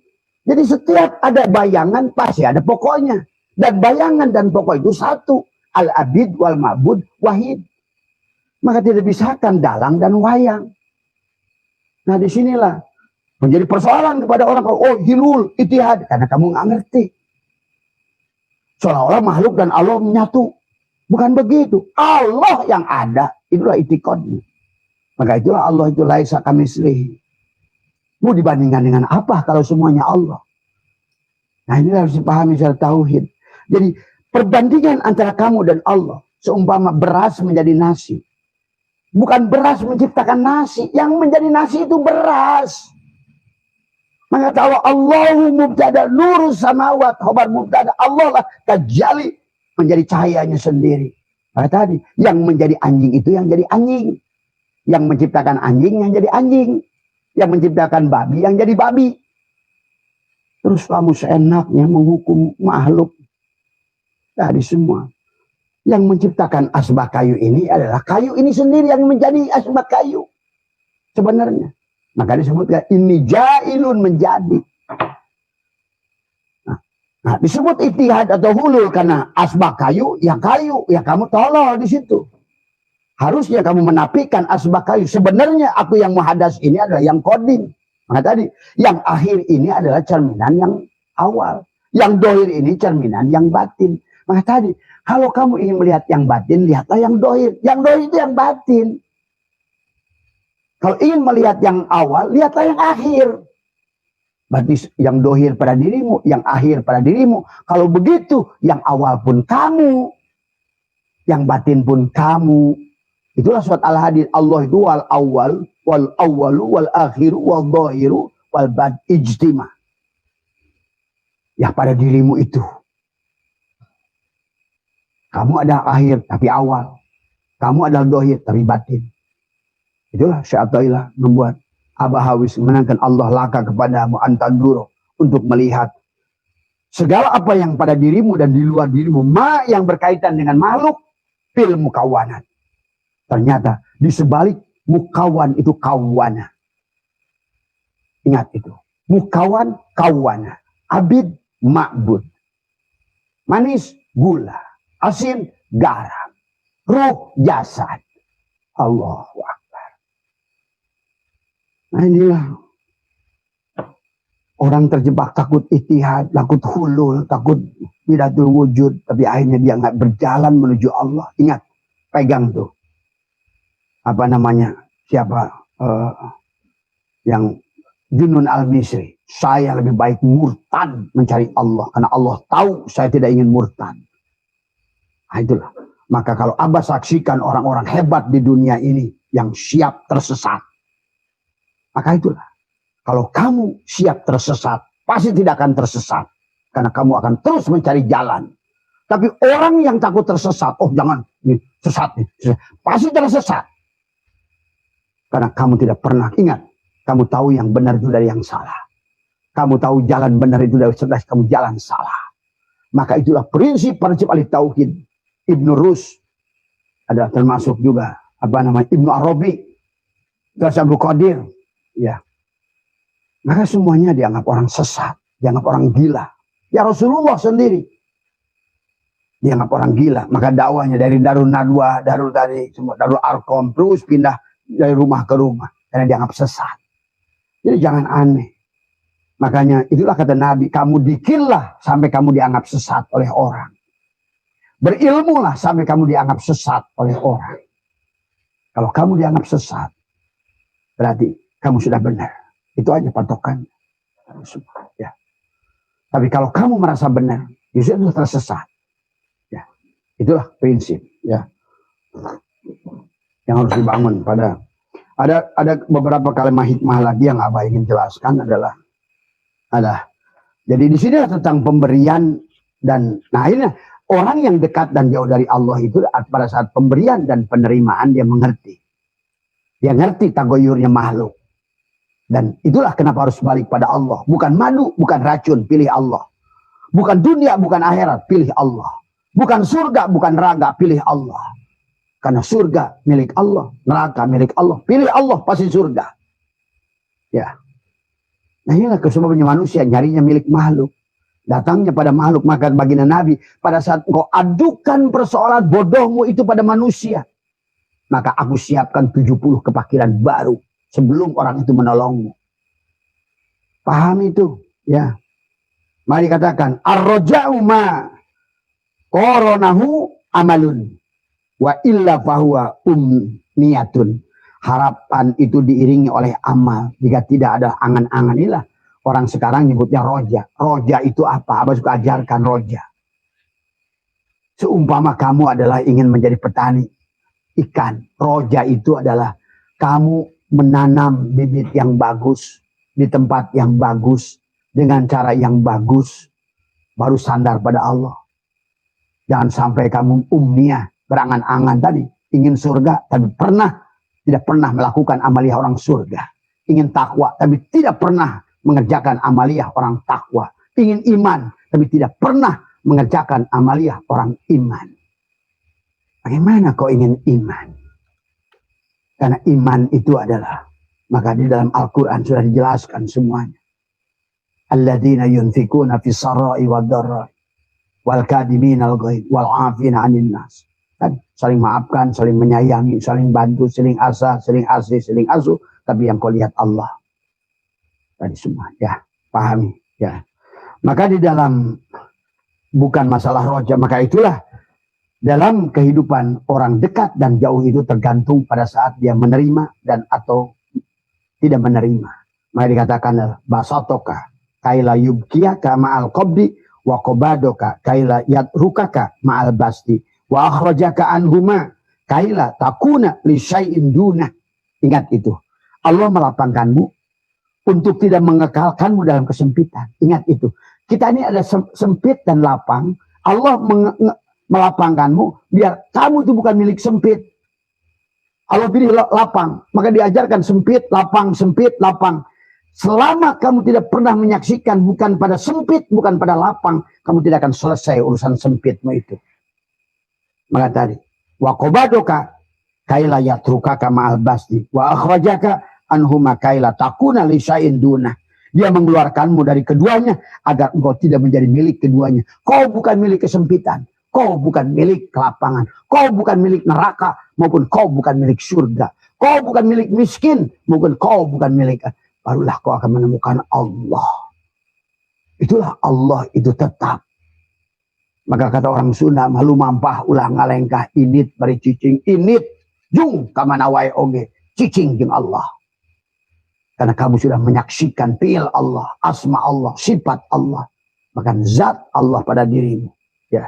Jadi setiap ada bayangan pasti ada pokoknya. Dan bayangan dan pokok itu satu. Al-abid wal ma'bud wahid. Maka tidak bisakan dalang dan wayang. Nah disinilah menjadi persoalan kepada orang. Oh hilul, itihad. Karena kamu nggak ngerti. Seolah-olah makhluk dan Allah menyatu. Bukan begitu. Allah yang ada. Itulah itikadnya. Maka itulah Allah itu laisa kamitslihi. Mau dibandingkan dengan apa kalau semuanya Allah? Nah ini harus dipahami secara tauhid. Jadi perbandingan antara kamu dan Allah. Seumpama beras menjadi nasi. Bukan beras menciptakan nasi. Yang menjadi nasi itu beras. Maka kalau Allahu mubtada nurus samawat. Khobar mubtada. Allah lah tajali menjadi cahayanya sendiri. Maka tadi. Yang menjadi anjing itu yang jadi anjing. Yang menciptakan anjing yang jadi anjing. Yang menciptakan babi yang jadi babi. Terus kamu seenaknya menghukum makhluk. Dari semua. Yang menciptakan asbak kayu ini adalah kayu ini sendiri yang menjadi asbak kayu. Sebenarnya. Maka disebutkan ini jailun menjadi. Nah, disebut itihad atau hulul karena asbak kayu, ya kamu tolol di situ. Harusnya kamu menafikan asbak kayu. Sebenarnya aku yang muhadas ini adalah yang kodim. Maka tadi, yang akhir ini adalah cerminan yang awal. Yang dohir ini cerminan yang batin. Maka tadi, kalau kamu ingin melihat yang batin, lihatlah yang dohir. Yang dohir itu yang batin. Kalau ingin melihat yang awal, lihatlah yang akhir. Berarti yang dohir pada dirimu, yang akhir pada dirimu. Kalau begitu, yang awal pun kamu. Yang batin pun kamu. Itulah surat Al-Hadid. Allah itu wal awal, wal awalu, wal akhiru, wal dohiru, wal bad ijtima. Yang pada dirimu itu. Kamu adalah akhir, tapi awal. Kamu adalah dohir, tapi batin. Itulah Syai'atullah membuat Abah Hawis menangkan Allah laka kepadamu antanduro. Untuk melihat segala apa yang pada dirimu dan di luar dirimu. Ma yang berkaitan dengan makhluk. Fil mukawanat. Ternyata di sebalik mukawan itu kawana. Ingat itu. Mukawan kawana. Abid ma'bud. Manis gula. Asin garam. Ruh jasad. Allahu Akbar. Nah inilah. Orang terjebak takut itihad, takut hulul, takut tidak wujud. Tapi akhirnya dia nggak berjalan menuju Allah. Ingat. Pegang tuh. Apa namanya, siapa yang Junun Al-Misri. Saya lebih baik murtad mencari Allah. Karena Allah tahu saya tidak ingin murtad. Nah itulah. Maka kalau Abah saksikan orang-orang hebat di dunia ini yang siap tersesat. Maka itulah. Kalau kamu siap tersesat, pasti tidak akan tersesat. Karena kamu akan terus mencari jalan. Tapi orang yang takut tersesat, oh jangan, sesat nih. Pasti tersesat. Karena kamu tidak pernah ingat. Kamu tahu yang benar itu dari yang salah. Kamu tahu jalan benar itu dari sebelah kamu jalan salah. Maka itulah prinsip ahli tauhid. Ibnu Rus ada termasuk juga apa namanya Ibnu Arabi, Abdul Qadir. Ya. Maka semuanya dianggap orang sesat, dianggap orang gila. Ya Rasulullah sendiri dianggap orang gila. Maka dakwahnya dari Darul Nadwa, Darul Arqam terus pindah dari rumah ke rumah karena dianggap sesat. Jadi jangan aneh. Makanya itulah kata Nabi, kamu dikirlah sampai kamu dianggap sesat oleh orang. Berilmulah sampai kamu dianggap sesat oleh orang. Kalau kamu dianggap sesat, berarti kamu sudah benar. Itu aja patokan. Ya. Tapi kalau kamu merasa benar, justru itu tersesat. Ya. Itulah prinsip. Ya. Yang harus dibangun pada ada beberapa kalimat hikmah lagi yang Abah ingin jelaskan adalah jadi di sini tentang pemberian dan nah ini orang yang dekat dan jauh dari Allah itu pada saat pemberian dan penerimaan dia mengerti. Dia ngerti tagoyurnya makhluk. Dan itulah kenapa harus balik pada Allah. Bukan madu, bukan racun, pilih Allah. Bukan dunia, bukan akhirat, pilih Allah. Bukan surga, bukan neraka, pilih Allah. Karena surga milik Allah, neraka milik Allah. Pilih Allah, pasti surga. Ya. Nah inilah kesemuanya manusia, nyarinya milik makhluk. Datangnya pada makhluk, maka baginda Nabi, pada saat engkau adukan persoalan bodohmu itu pada manusia, maka aku siapkan 70 kepakiran baru sebelum orang itu menolongmu. Paham itu? Ya. Mari katakan, ar-raja'u ma qoronahu amalun. Wa illa fahuwa umniyatun. Harapan itu diiringi oleh amal. Jika tidak ada angan-angan, inilah orang sekarang nyebutnya roja. Roja itu apa? Abah suka ajarkan roja. Seumpama kamu adalah ingin menjadi petani ikan. Roja itu adalah kamu menanam bibit yang bagus di tempat yang bagus dengan cara yang bagus. Baru sandar pada Allah. Jangan sampai kamu umniyah. Berangan-angan tadi, ingin surga, tapi tidak pernah melakukan amaliyah orang surga. Ingin takwa, tapi tidak pernah mengerjakan amaliyah orang takwa. Ingin iman, tapi tidak pernah mengerjakan amaliyah orang iman. Bagaimana kau ingin iman? Karena iman itu adalah, maka di dalam Al-Quran sudah dijelaskan semuanya. alladzina yunfikuna fis sarai wad dharra wal kadiminal ghaid wal 'afina 'anil nas. Kan saling maafkan, saling menyayangi, saling bantu, saling asa, saling asih, saling asuh, tapi yang kau lihat Allah. Tadi semua ya, pahami ya. Maka di dalam bukan masalah roja, maka itulah dalam kehidupan orang dekat dan jauh itu tergantung pada saat dia menerima dan atau tidak menerima. Maka dikatakan basatoka kaila yubkiyaka ma'al qabdi wa qabadoka kaila yatrukaka ma'al basti wa akhrajaka anhuma kaila takuna li syai'in duna. Ingat itu. Allah melapangkanmu untuk tidak mengekalkanmu dalam kesempitan. Ingat itu. Kita ini ada sempit dan lapang. Allah melapangkanmu biar kamu itu bukan milik sempit. Allah pilih lapang, maka diajarkan sempit, lapang, sempit, lapang. Selama kamu tidak pernah menyaksikan bukan pada sempit, bukan pada lapang, kamu tidak akan selesai urusan sempitmu itu. Maka tadi, wa qabadoka kaila yatrukaka ma'al basdi wa akhrajaka anhuma kaila takuna li syai'in duna. Dia mengeluarkanmu dari keduanya agar engkau tidak menjadi milik keduanya. Kau bukan milik kesempitan, kau bukan milik kelapangan, kau bukan milik neraka maupun kau bukan milik surga. Kau bukan milik miskin maupun kau bukan milik, barulah kau akan menemukan Allah. Itulah Allah itu tetap. Maka kata orang Sunda, malu mampah ulah ngalengkah init bari cicing, init jung kamana wae oge cicing jeung Allah. Karena kamu sudah menyaksikan fi'il Allah, asma Allah, sifat Allah, bahkan zat Allah pada dirimu. Ya.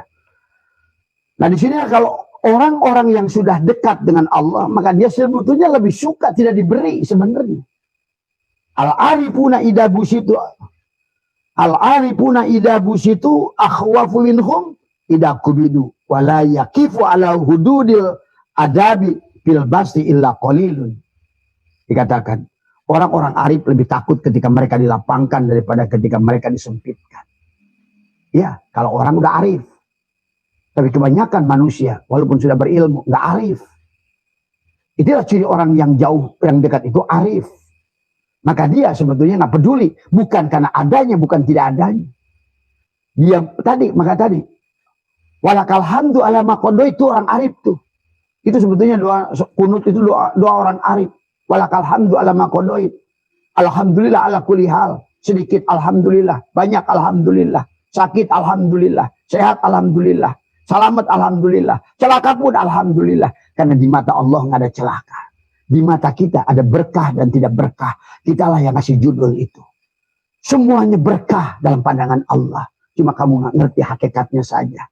Nah di sini kalau orang-orang yang sudah dekat dengan Allah, maka dia sebetulnya lebih suka tidak diberi sebenarnya. Al-arifuna idabusitu akhwafu minhum idakubidu wala yakifu ala hududil adabi fil basti illa qalilun. Dikatakan orang-orang arif lebih takut ketika mereka dilapangkan daripada ketika mereka disempitkan. Ya, kalau orang udah arif. Tapi kebanyakan manusia walaupun sudah berilmu nggak arif. Itulah ciri orang yang jauh, yang dekat itu arif. Maka dia sebetulnya nggak peduli, bukan karena adanya, bukan tidak adanya. Dia tadi, maka tadi, walakal hamdu ala makondo itu orang arif tuh. Itu sebetulnya doa kunut itu doa orang arif. Walakal hamdu ala makondo. Alhamdulillah ala kulli hal. Sedikit alhamdulillah, banyak alhamdulillah, sakit alhamdulillah, sehat alhamdulillah, selamat alhamdulillah, celaka pun alhamdulillah. Karena di mata Allah nggak ada celaka. Di mata kita ada berkah dan tidak berkah. Kitalah yang kasih judul itu. Semuanya berkah dalam pandangan Allah. Cuma kamu nggak ngerti hakikatnya saja.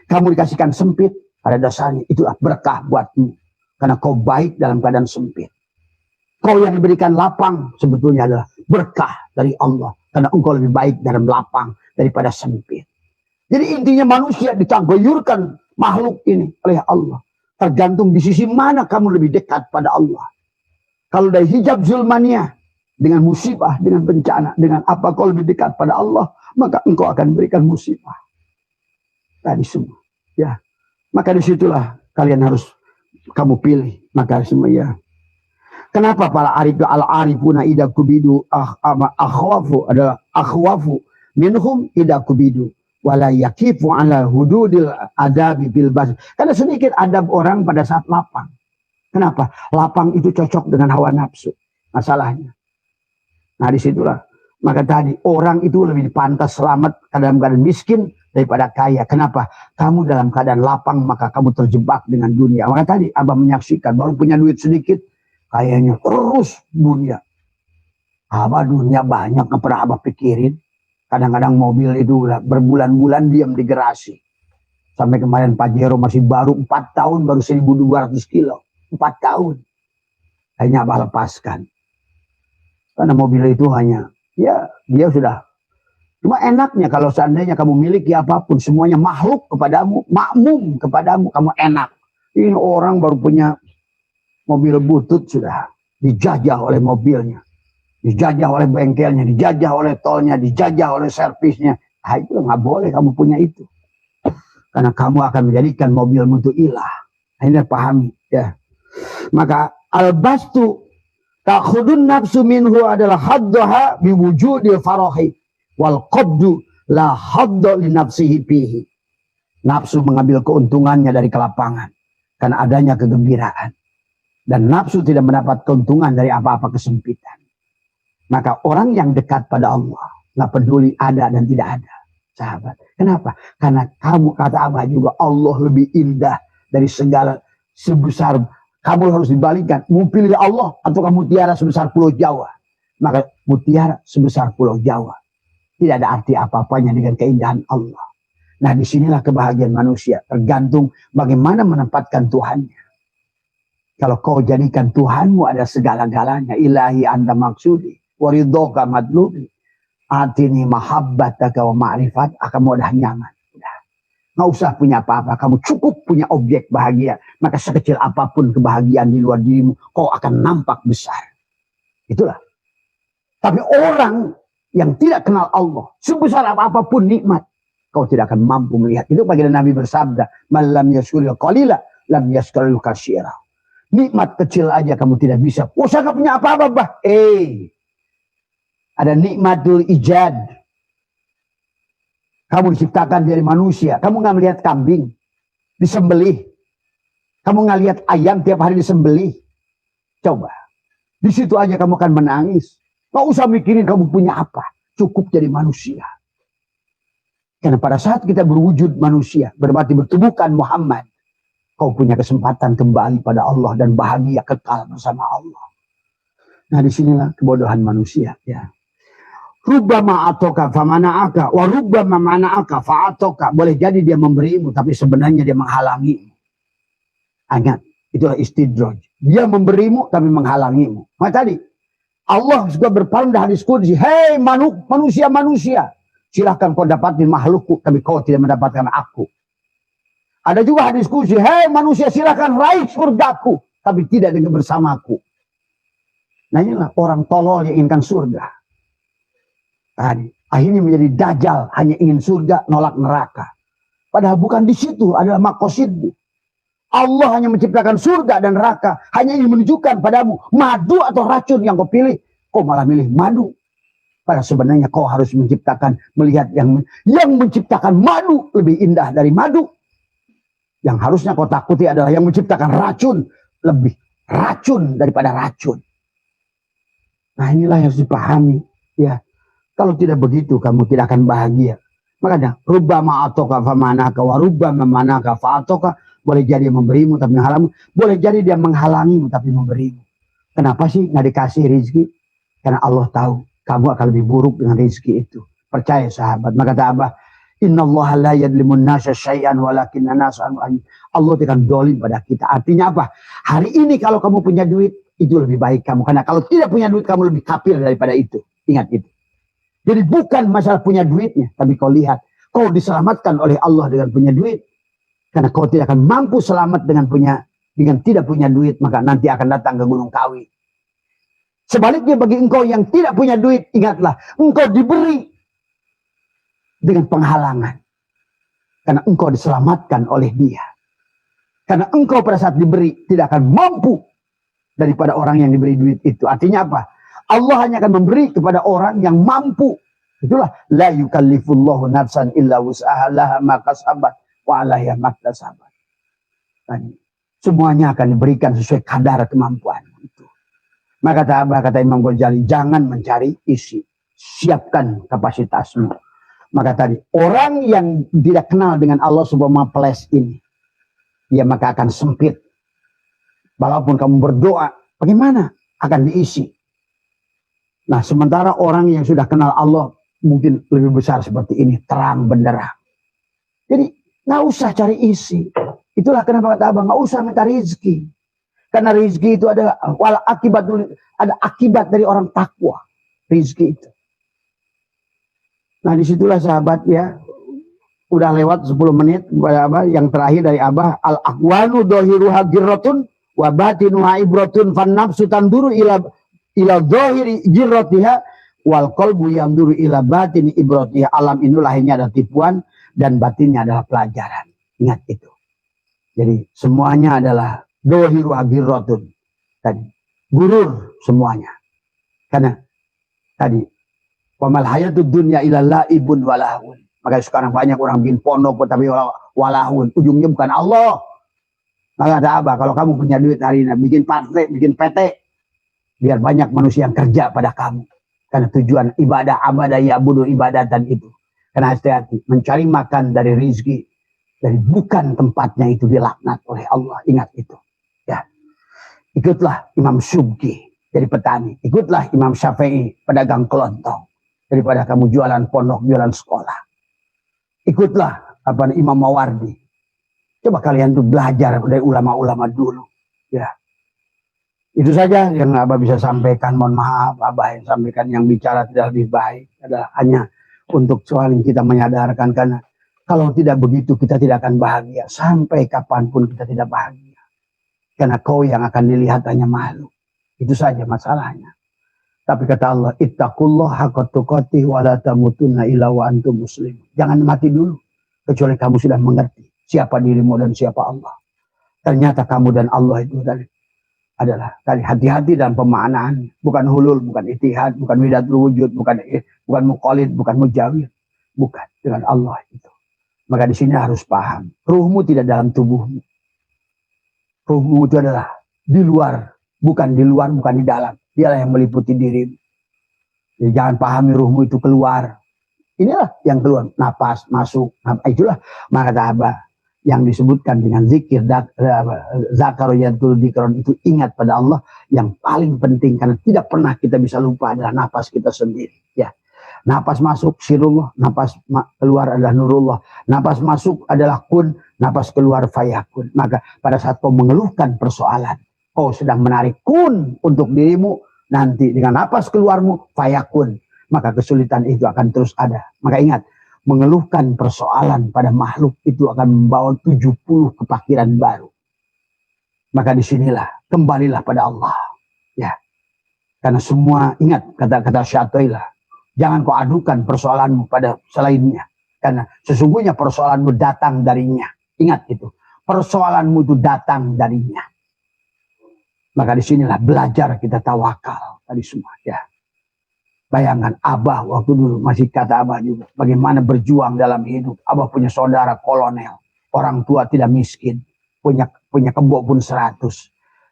Kamu dikasihkan sempit, pada dasarnya itulah berkah buatmu. Karena kau baik dalam keadaan sempit. Kau yang diberikan lapang sebetulnya adalah berkah dari Allah. Karena engkau lebih baik dalam lapang daripada sempit. Jadi intinya manusia ditaguyurkan makhluk ini oleh Allah. Tergantung di sisi mana kamu lebih dekat pada Allah. Kalau dari hijab zulmania, dengan musibah, dengan bencana, dengan apa kau lebih dekat pada Allah, maka engkau akan berikan musibah. Tadi semua. Ya. Maka disitulah kalian harus kamu pilih. Maka semua ya. Kenapa para arif al-arifuna idza kubidu akhwafu adalah akhwafu minhum idza kubidu wala yakifu ala hududil adabi bil bas. Karena sedikit adab orang pada saat lapang. Kenapa? Lapang itu cocok dengan hawa nafsu. Masalahnya. Nah disitulah. Maka tadi orang itu lebih pantas selamat dalam keadaan miskin daripada kaya. Kenapa? Kamu dalam keadaan lapang maka kamu terjebak dengan dunia. Maka tadi abah menyaksikan baru punya duit sedikit. Kayaknya terus dunia. Abah dunia banyak nggak pernah abah pikirin. Kadang-kadang mobil itu berbulan-bulan diam di garasi. Sampai kemarin Pajero masih baru 4 tahun, baru 1.200 kilo. 4 tahun. Hanya abah lepaskan. Karena mobil itu hanya, ya dia sudah. Cuma enaknya kalau seandainya kamu miliki apapun, semuanya makhluk kepadamu, makmum kepadamu, kamu enak. Ini orang baru punya mobil butut sudah dijajah oleh mobilnya. Dijajah oleh bengkelnya, dijajah oleh tolnya, dijajah oleh servisnya. Nah, itu nggak boleh kamu punya itu. Karena kamu akan menjadikan mobilmu itu ilah. Nah, ini pahami ya. Maka al-bastu takhudun nafsu minhu adalah haddaha biwujudil farahi Wal qabdu la hadda li nafsihi fihi. Nafsu mengambil keuntungannya dari kelapangan karena adanya kegembiraan. Dan nafsu tidak mendapat keuntungan dari apa-apa kesempitan. Maka orang yang dekat pada Allah, nggak peduli ada dan tidak ada, sahabat. Kenapa? Karena kamu, kata Abah juga, Allah lebih indah dari segala sebesar. Kamu harus dibalikkan. Mau pilih Allah atau kamu mutiara sebesar Pulau Jawa. Maka mutiara sebesar Pulau Jawa. Tidak ada arti apa-apanya dengan keindahan Allah. Nah, disinilah kebahagiaan manusia. Tergantung bagaimana menempatkan Tuhannya. Kalau kau jadikan Tuhanmu ada segala-galanya. Ilahi anta maksudi. Waridhoka madlubi. Atini mahabbataka wa ma'rifat. Kamu udah nyaman. Udah. Nggak usah punya apa-apa. Kamu cukup punya objek bahagia. Maka sekecil apapun kebahagiaan di luar dirimu, kau akan nampak besar. Itulah. Tapi orang yang tidak kenal Allah, sebesar apapun nikmat, kau tidak akan mampu melihat. Itu baginda Nabi bersabda, "Man lam yashkuril qalila, lam yashkuril katsira." Nikmat kecil aja kamu tidak bisa. Usah gak punya apa-apa, bah. Ada nikmatul ijad. Kamu diciptakan dari manusia. Kamu gak melihat kambing disembelih. Kamu gak lihat ayam tiap hari disembelih. Coba. Di situ aja kamu akan menangis. Gak usah mikirin kamu punya apa. Cukup jadi manusia. Karena pada saat kita berwujud manusia, berarti bertubuhkan Muhammad, kau punya kesempatan kembali pada Allah dan bahagia kekal bersama Allah. Nah, disinilah kebodohan manusia. Ya. Rubbama atoka famana'aka wa rubbama mana'aka fa'atoka. Boleh jadi dia memberimu, tapi sebenarnya dia menghalangimu. Ingat, itulah istidraj. Dia memberimu, tapi menghalangimu. Maka tadi, Allah juga berpaling dari hadis qudsi. Hei manusia-manusia, silahkan kau dapatin makhlukku, tapi kau tidak mendapatkan aku. Ada juga hadis qudsi. Hei manusia, silahkan raih surgaku, tapi tidak dengan bersamaku. Nah, inilah orang tolol yang inginkan surga. Tadi, akhirnya menjadi dajjal, hanya ingin surga, nolak neraka. Padahal bukan di situ adalah maqasidmu. Allah hanya menciptakan surga dan neraka, hanya ingin menunjukkan padamu madu atau racun yang kau pilih. Kau malah milih madu. Padahal sebenarnya kau harus menciptakan, melihat yang menciptakan madu lebih indah dari madu. Yang harusnya kau takuti adalah yang menciptakan racun lebih racun daripada racun. Nah, inilah yang harus dipahami. Ya, kalau tidak begitu kamu tidak akan bahagia. Makanya rubbama atoka famanaka wa rubbama manaka fa'atoka. Boleh jadi dia memberimu tapi menghalangimu. Boleh jadi dia menghalangimu tapi memberimu. Kenapa sih nggak dikasih rezeki? Karena Allah tahu kamu akan lebih buruk dengan rezeki itu. Percaya sahabat. Maka kata Abah, innallaha la yadlimun nasa syai'an walakinna nasa Allah akan dolim pada kita. Artinya apa? Hari ini kalau kamu punya duit, itu lebih baik kamu. Karena kalau tidak punya duit, kamu lebih kafir daripada itu. Ingat itu. Jadi bukan masalah punya duitnya. Tapi kau lihat, kau diselamatkan oleh Allah dengan punya duit. Karena kau tidak akan mampu selamat dengan tidak punya duit, maka nanti akan datang ke Gunung Kawi. Sebaliknya bagi engkau yang tidak punya duit, ingatlah, engkau diberi dengan penghalangan. Karena engkau diselamatkan oleh dia. Karena engkau pada saat diberi tidak akan mampu daripada orang yang diberi duit itu. Artinya apa? Allah hanya akan memberi kepada orang yang mampu. Itulah la yukallifullahu nafsan illa wus'aha laha ma kasabat wa 'alaiha maktasabat. Semuanya akan diberikan sesuai kadar kemampuan itu. Maka kata Imam Ghazali, jangan mencari isi, siapkan kapasitasmu. Maka tadi orang yang tidak kenal dengan Allah subhanahu wa ta'ala ini, dia maka akan sempit. Walaupun kamu berdoa, bagaimana akan diisi? Nah, sementara orang yang sudah kenal Allah mungkin lebih besar seperti ini, terang benderang. Jadi nggak usah cari isi. Itulah kenapa kata Abang, nggak usah minta rezeki. Karena rezeki itu ada akibat dari orang takwa. Rezeki itu. Nah, disitulah sahabat ya, udah lewat 10 menit. Yang terakhir dari Abah, al-aqwanu dohiruha girrotun wa batinuha ibrotun fan nafsu tanduru ila dohiri girrotiha wal qalbu yanduru ila batini ibrotiha. Alam ini lahirnya ada tipuan dan batinnya adalah pelajaran. Ingat itu. Jadi semuanya adalah dohiru agirrotun. Tadi gurur semuanya. Karena tadi Wa mal hayatud dunya illa laibun walahun. Maka sekarang banyak orang bikin pondok tapi walahun, ujungnya bukan Allah. Maka ada apa? Kalau kamu punya duit hari ini, bikin partai, bikin PT, biar banyak manusia yang kerja pada kamu. Karena tujuan ibadah, ya bunuh ibadah dan itu. Karena hati-hati, mencari makan dari rizki, dari bukan tempatnya itu dilaknat oleh Allah. Ingat itu. Ya, ikutlah Imam Subki jadi petani. Ikutlah Imam Syafi'i pedagang kelontong. Daripada kamu jualan pondok, jualan sekolah. Ikutlah Imam Mawardi. Coba kalian tuh belajar dari ulama-ulama dulu. Ya. Itu saja yang Abah bisa sampaikan. Mohon maaf Abah yang sampaikan, yang bicara tidak lebih baik. Adalah hanya untuk soal yang kita menyadarkan. Karena kalau tidak begitu kita tidak akan bahagia. Sampai kapanpun kita tidak bahagia. Karena kau yang akan dilihat hanya makhluk. Itu saja masalahnya. Tapi kata Allah, ittaqullah haqqa tuqatih wa la tamutunna illa wa antum muslimun. Jangan mati dulu kecuali kamu sudah mengerti siapa dirimu dan siapa Allah. Ternyata kamu dan Allah itu adalah tadi hati-hati dalam pemaknaan, bukan hulul, bukan itihad, bukan widatul wujud, bukan muqallid, bukan mujawir, bukan dengan Allah itu. Maka di sini harus paham, ruhmu tidak dalam tubuhmu. Ruhmu itu adalah di luar, bukan di dalam. Dialah yang meliputi dirimu. Jadi jangan pahami ruhmu itu keluar. Inilah yang keluar, napas masuk, itulah maka Abah yang disebutkan dengan zikir zakaroyatul dikron itu ingat pada Allah yang paling penting karena tidak pernah kita bisa lupa adalah napas kita sendiri. Ya, napas masuk sirullah, napas keluar adalah nurullah, napas masuk adalah kun, napas keluar fayakun. Maka pada saat kau mengeluhkan persoalan, kau sedang menarik kun untuk dirimu, nanti dengan napas keluarmu fayakun. Maka kesulitan itu akan terus ada. Maka ingat, mengeluhkan persoalan pada makhluk itu akan membawa 70 kepakiran baru. Maka disinilah, kembalilah pada Allah. Ya, karena semua, ingat kata-kata Syatailah, jangan kau adukan persoalanmu pada selainnya. Karena sesungguhnya persoalanmu datang darinya. Ingat itu, persoalanmu itu datang darinya. Maka disinilah belajar kita tawakal. Tadi semua, ya. Bayangkan Abah waktu dulu, masih kata Abah juga, bagaimana berjuang dalam hidup. Abah punya saudara kolonel, orang tua tidak miskin, punya kebo pun 100.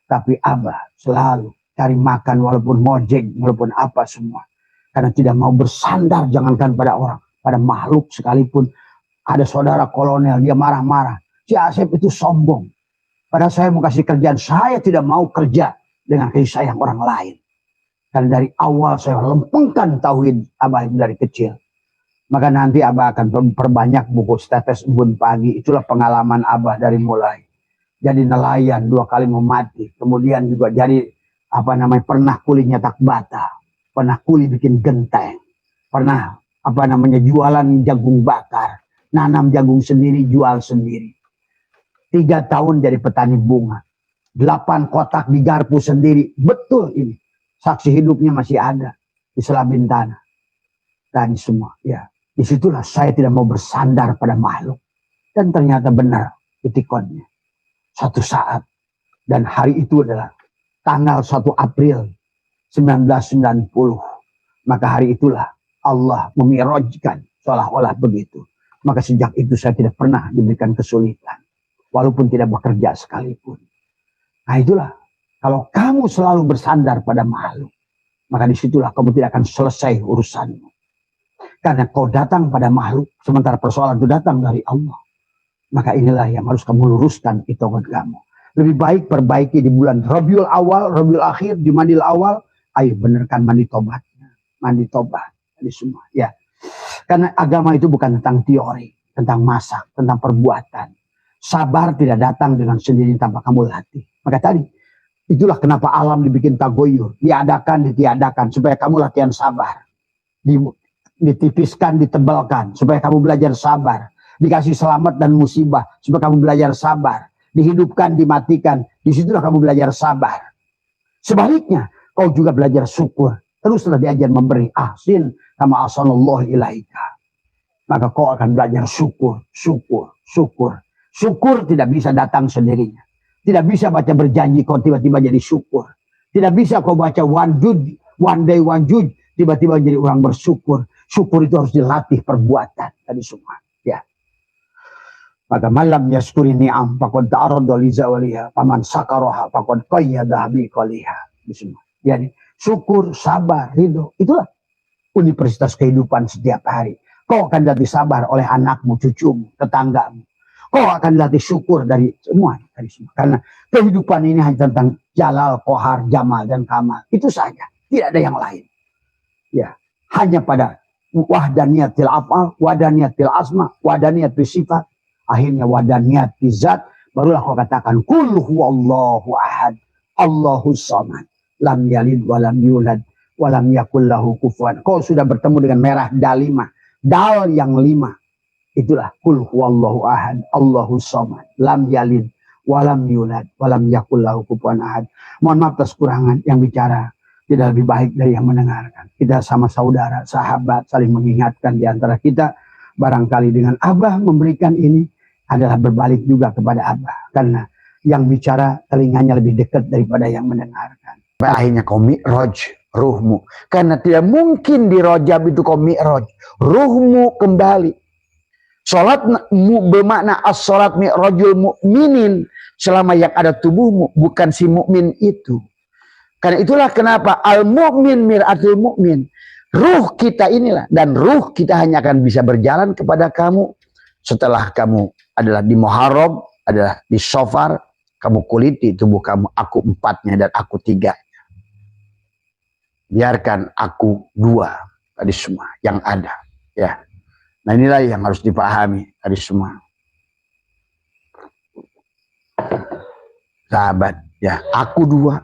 Tapi Abah selalu cari makan walaupun ngojek, walaupun apa semua. Karena tidak mau bersandar, jangankan pada orang, pada makhluk sekalipun. Ada saudara kolonel, dia marah-marah. Si Asep itu sombong. Padahal saya mau kasih kerjaan, saya tidak mau kerja dengan kasih sayang orang lain. Karena dari awal saya lempengkan tauhid Abah dari kecil. Maka nanti Abah akan perbanyak buku Tetes Embun Pagi. Itulah pengalaman Abah dari mulai. Jadi nelayan 2 kali mau mati. Kemudian juga jadi pernah kuli nyetak bata. Pernah kuli bikin genteng. Pernah jualan jagung bakar. Nanam jagung sendiri, jual sendiri. 3 tahun jadi petani bunga. 8 kotak digarpu sendiri. Betul ini. Saksi hidupnya masih ada di Selabin Tanah. Dan semua, ya. Disitulah saya tidak mau bersandar pada makhluk. Dan ternyata benar itikonnya. Satu saat. Dan hari itu adalah tanggal 1 April 1990. Maka hari itulah Allah memirajkan seolah-olah begitu. Maka sejak itu saya tidak pernah diberikan kesulitan. Walaupun tidak bekerja sekalipun. Nah itulah. Kalau kamu selalu bersandar pada makhluk, maka disitulah kamu tidak akan selesai urusanmu. Karena kau datang pada makhluk, sementara persoalan itu datang dari Allah. Maka inilah yang harus kamu luruskan itu kamu. Lebih baik perbaiki di bulan Rabiul Awal, Rabiul Akhir, Jumadil Awal. Ayo benarkan mandi tobatnya. Mandi tobat. Ini semua. Ya. Karena agama itu bukan tentang teori, tentang masak, tentang perbuatan. Sabar tidak datang dengan sendiri tanpa kamu latih. Maka tadi, itulah kenapa alam dibikin tagoyur. Diadakan, ditiadakan. Supaya kamu latihan sabar. Ditipiskan, ditebalkan. Supaya kamu belajar sabar. Dikasih selamat dan musibah. Supaya kamu belajar sabar. Dihidupkan, dimatikan. Disitulah kamu belajar sabar. Sebaliknya, kau juga belajar syukur. Teruslah diajar memberi. Ahsin kama ahsanallahu ilaika. Maka kau akan belajar syukur. Syukur. Syukur. Syukur tidak bisa datang sendirinya. Tidak bisa baca berjanji kau tiba-tiba jadi syukur. Tidak bisa kau baca one day one jud tiba-tiba jadi orang bersyukur. Syukur itu harus dilatih perbuatan tadi semua. Ya. Maka malam yaskuri ni'am faqad ta'arrada li zawaliha faman sakaraha faqad qayyada bi qaliha. Jadi syukur, sabar, ridho, itulah universitas kehidupan setiap hari. Kau akan dilatih sabar oleh anakmu, cucumu, tetanggamu. Kau akan dilatih syukur dari semua. Karena kehidupan ini hanya tentang jalal, kohar, jamal, dan kamal. Itu saja. Tidak ada yang lain. Ya, hanya pada wahdaniyatil af'al, wahdaniyatil asma, wahdaniyatil sifat. Akhirnya wahdaniyatil zat. Barulah kau katakan, Qul huwallahu ahad, Allahus samad, lam yalid walam yulad, walam yakul lahu kufuwan. Kau sudah bertemu dengan merah dal 5. Dal yang 5. Itulah Qul huwallahu ahad, Allahus samad, lam yalid walam yulad, walam yakul lahu kufuwan ahad. Mohon maaf atas kurangan, yang bicara tidak lebih baik dari yang mendengarkan. Kita sama saudara, sahabat, saling mengingatkan di antara kita. Barangkali dengan Abah memberikan ini adalah berbalik juga kepada Abah. Karena yang bicara telinganya lebih dekat daripada yang mendengarkan. Akhirnya kau mi'raj ruhmu. Karena tidak mungkin di rojab itu kau mi'raj. Ruhmu kembali. Salatmu bermakna as-salat mi'rajul mu'minin. Selama yang ada tubuhmu, bukan si mukmin itu. Karena itulah kenapa al-mu'min mir'atul mu'min. Ruh kita inilah. Dan ruh kita hanya akan bisa berjalan kepada kamu. Setelah kamu adalah di Muharram, adalah di Safar. Kamu kuliti tubuh kamu, aku 4-nya dan aku 3. Biarkan aku 2 tadi semua yang ada. Ya. Nah inilah yang harus dipahami tadi semua. Sahabat, ya aku 2.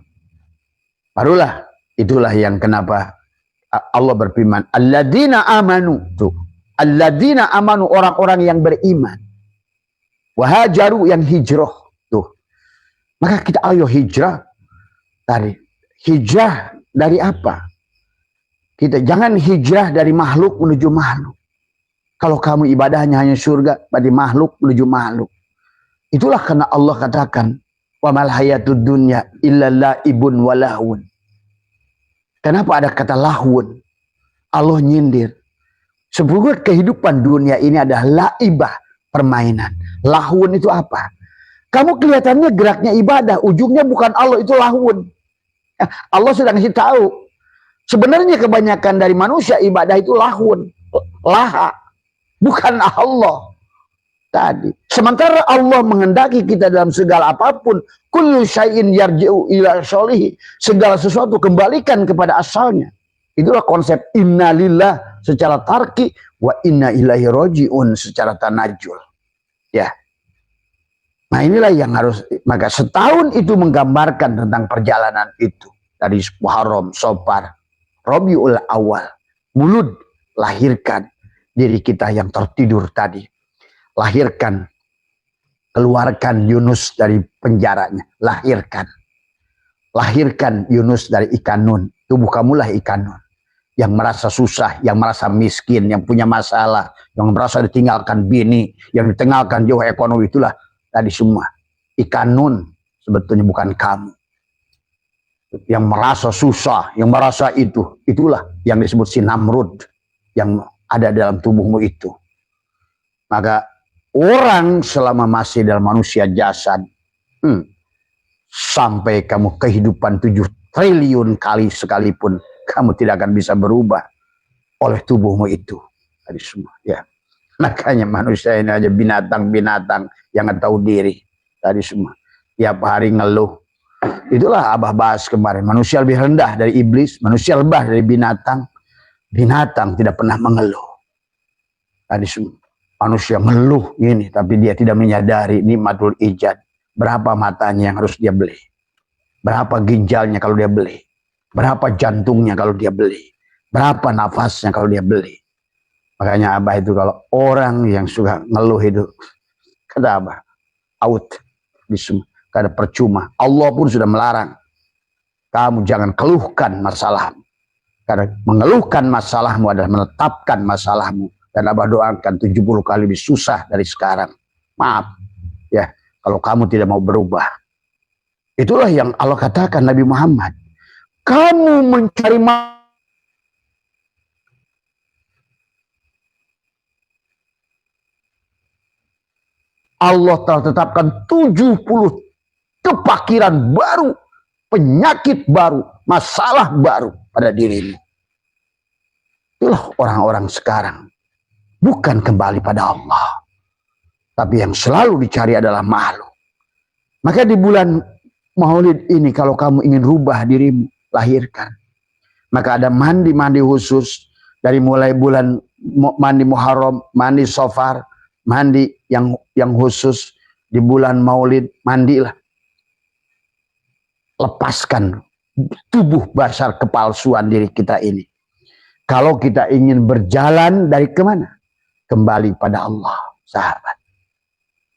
Barulah itulah yang kenapa Allah berfirman, alladzina amanu, tuh. Alladzina amanu, orang-orang yang beriman. Wahajaru, yang hijrah, tuh. Maka kita ayo hijrah tadi. Hijrah dari apa? Kita jangan hijrah dari makhluk menuju makhluk. Kalau kamu ibadahnya hanya surga, berarti makhluk menuju makhluk. Itulah karena Allah katakan, wa mal hayatud dunya illa laibun wa lahun. Kenapa ada kata lahun? Allah nyindir. Sebuah kehidupan dunia ini adalah laibah, permainan. Lahun itu apa? Kamu kelihatannya geraknya ibadah, ujungnya bukan Allah, itu lahun. Allah sudah ngasih tahu. Sebenarnya kebanyakan dari manusia ibadah itu lahun, laha, bukan Allah. Tadi. Sementara Allah menghendaki kita dalam segala apapun, kullu syai'in yarji'u ila sholihi, segala sesuatu kembalikan kepada asalnya. Itulah konsep innalillah secara tarki, wa inna ilaihi raji'un secara tanajul. Ya. Nah inilah yang harus, maka setahun itu menggambarkan tentang perjalanan itu. Dari Muharram, Safar, Rabiul Awal, Mulud, lahirkan diri kita yang tertidur tadi. Lahirkan, keluarkan Yunus dari penjaranya, lahirkan. Lahirkan Yunus dari ikan nun, tubuh kamulah ikan nun. Yang merasa susah, yang merasa miskin, yang punya masalah, yang merasa ditinggalkan bini, yang ditinggalkan jauh ekonomi, itulah tadi semua. Ikan nun sebetulnya bukan kamu. Yang merasa susah, yang merasa itulah yang disebut si Namrud yang ada dalam tubuhmu itu. Maka orang selama masih dalam manusia jasad, sampai kamu kehidupan 7 triliun kali sekalipun, kamu tidak akan bisa berubah oleh tubuhmu itu. Tadi semua, ya. Makanya manusia ini aja binatang-binatang yang nggak tahu diri. Tadi semua, tiap hari ngeluh. Itulah Abah bahas kemarin. Manusia lebih rendah dari iblis, manusia lebah dari binatang. Binatang tidak pernah mengeluh. Tadi semua. Manusia ngeluh ini, tapi dia tidak menyadari nikmatul ijad. Berapa matanya yang harus dia beli? Berapa ginjalnya kalau dia beli? Berapa jantungnya kalau dia beli? Berapa nafasnya kalau dia beli? Makanya Abah itu kalau orang yang suka ngeluh itu, kata Abah, out. Karena percuma. Allah pun sudah melarang. Kamu jangan keluhkan masalahmu. Karena mengeluhkan masalahmu adalah menetapkan masalahmu. Dan Abah doakan 70 kali lebih susah dari sekarang. Maaf. Ya, kalau kamu tidak mau berubah. Itulah yang Allah katakan Nabi Muhammad. Kamu mencari Allah telah tetapkan 70 kepakiran baru, penyakit baru, masalah baru pada dirimu. Itulah orang-orang sekarang. Bukan kembali pada Allah. Tapi yang selalu dicari adalah makhluk. Maka di bulan Maulid ini kalau kamu ingin rubah dirimu, lahirkan. Maka ada mandi-mandi khusus. Dari mulai bulan mandi Muharram, mandi Safar, mandi yang khusus di bulan Maulid, mandilah. Lepaskan tubuh basar kepalsuan diri kita ini. Kalau kita ingin berjalan dari kemana? Kembali pada Allah, sahabat.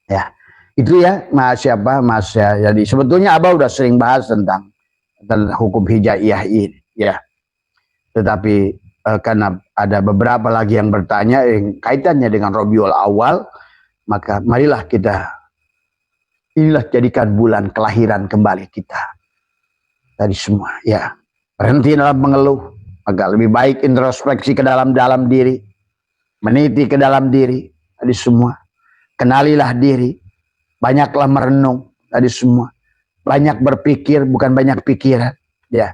Ya, itu ya, Mas ya. Jadi sebetulnya Abah udah sering bahas tentang hukum hijaiyah ini, ya. Tetapi karena ada beberapa lagi yang bertanya yang kaitannya dengan Rabiul Awal, maka marilah inilah jadikan bulan kelahiran kembali kita. Tadi semua, ya. Berhenti dalam mengeluh. Maka lebih baik introspeksi ke dalam diri, meniti ke dalam diri, tadi semua. Kenalilah diri, banyaklah merenung, tadi semua. Banyak berpikir, bukan banyak pikiran, ya.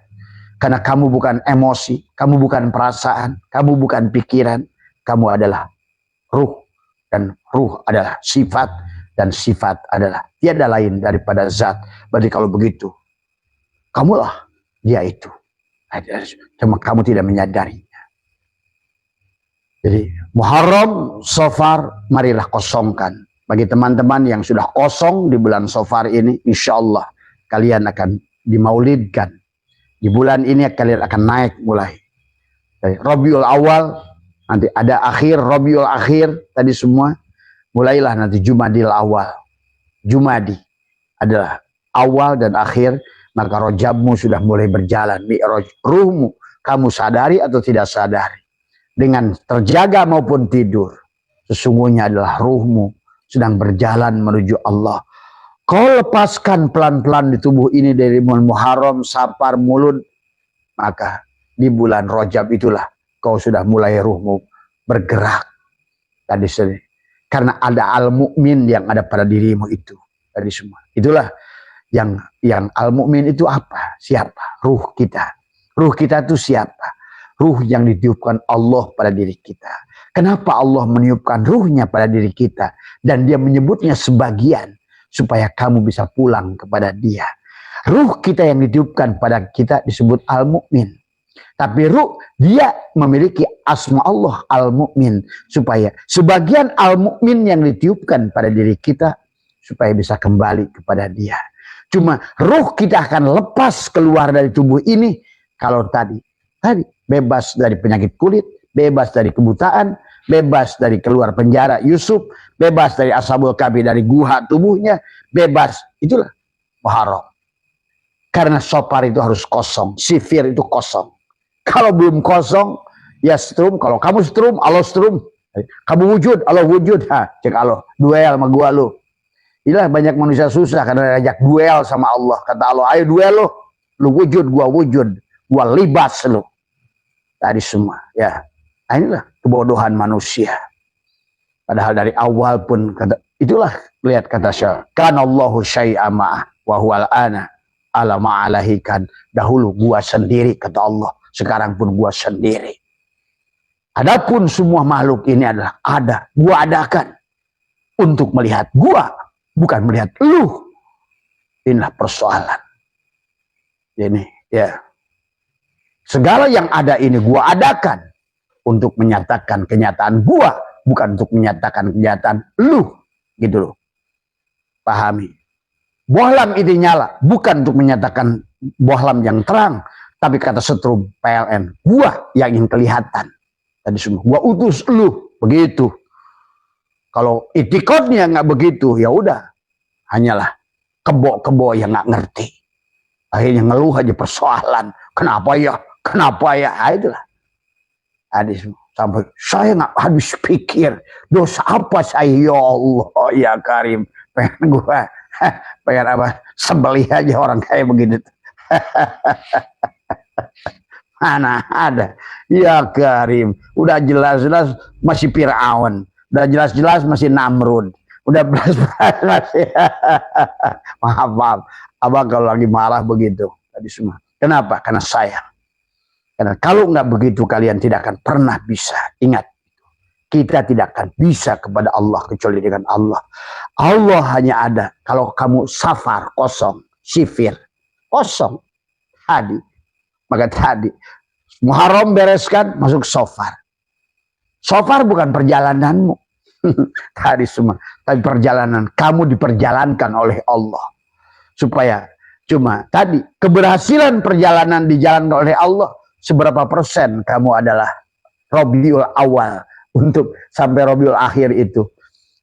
Karena kamu bukan emosi, kamu bukan perasaan, kamu bukan pikiran, kamu adalah ruh, dan ruh adalah sifat, dan sifat adalah tiada lain daripada zat. Berarti kalau begitu, kamulah dia itu. Cuma kamu tidak menyadarinya. Jadi Muharram, Safar, marilah kosongkan. Bagi teman-teman yang sudah kosong di bulan Safar ini, insya Allah kalian akan dimaulidkan. Di bulan ini kalian akan naik mulai. Dari Rabiul Awal, nanti ada akhir, Rabiul Akhir, tadi semua. Mulailah nanti Jumadil Awal. Jumadi adalah awal dan akhir. Maka rojabmu sudah mulai berjalan. Mi'raj ruhmu, kamu sadari atau tidak sadari, dengan terjaga maupun tidur, sesungguhnya adalah ruhmu sedang berjalan menuju Allah. Kau lepaskan pelan-pelan di tubuh ini dari bulan Muharram, Safar, Mulud, maka di bulan Rajab itulah kau sudah mulai ruhmu bergerak. Tadi sini, karena ada al-mu'min yang ada pada dirimu itu. Tadi semua. Itulah yang al-mu'min itu apa? Siapa? Ruh kita. Ruh kita itu siapa? Ruh yang ditiupkan Allah pada diri kita. Kenapa Allah meniupkan ruhnya pada diri kita? Dan dia menyebutnya sebagian supaya kamu bisa pulang kepada dia. Ruh kita yang ditiupkan pada kita disebut al-mu'min. Tapi ruh dia memiliki asma Allah al-mu'min. Supaya sebagian al-mu'min yang ditiupkan pada diri kita supaya bisa kembali kepada dia. Cuma ruh kita akan lepas keluar dari tubuh ini kalau tadi bebas dari penyakit kulit, bebas dari kebutaan, bebas dari keluar penjara Yusuf, bebas dari Ashabul Kahfi dari guha tubuhnya, bebas. Itulah Muharram. Karena Safar itu harus kosong, sifir itu kosong. Kalau belum kosong, ya strum. Kalau kamu strum, Allah strum. Kamu wujud, Allah wujud. Cek Allah, duel sama gua lu. Inilah banyak manusia susah karena ajak duel sama Allah. Kata Allah, ayo duel lu wujud, gua libas lu. Tadi semua, ya. Nah, inilah kebodohan manusia. Padahal dari awal pun itulah lihat kata Syekh, kanallahu syai'a ma'ah wa huwal ana ala ma'alahikan. Dahulu gua sendiri kata Allah, sekarang pun gua sendiri. Adapun semua makhluk ini adalah ada, gua adakan untuk melihat gua, bukan melihat lu. Inilah persoalan. Ini ya. Segala yang ada ini gua adakan untuk menyatakan kenyataan gua, bukan untuk menyatakan kenyataan lu. Gitu loh. Pahami. Bohlam itu nyala, bukan untuk menyatakan bohlam yang terang, tapi kata setrum PLN, gua yang ingin kelihatan. Tadi semua, gua utus lu, begitu. Kalau itikadnya nggak begitu, ya udah, hanyalah kebo-kebo yang nggak ngerti. Akhirnya ngeluh aja persoalan, kenapa ya? Itulah. Hadis sampai saya nggak habis pikir dosa apa saya, ya Allah ya Karim, pengen apa, sembelih aja orang kayak begitu. Mana ada, ya Karim, udah jelas-jelas masih Fir'aun, udah jelas-jelas masih Namrud, Udah belas-belas ya. Maaf. Abang kalau lagi marah begitu tadi semua. Kenapa? Karena sayang. Karena kalau nggak begitu kalian tidak akan pernah bisa. Ingat, kita tidak akan bisa kepada Allah kecuali dengan Allah. Allah hanya ada kalau kamu safar, kosong, sifir, kosong. Tadi, maka tadi Muharram bereskan, masuk safar. Safar bukan perjalananmu. Tadi semua, tapi perjalanan kamu diperjalankan oleh Allah supaya cuma tadi keberhasilan perjalanan dijalankan oleh Allah seberapa persen kamu adalah Rabiul Awal untuk sampai Rabiul Akhir itu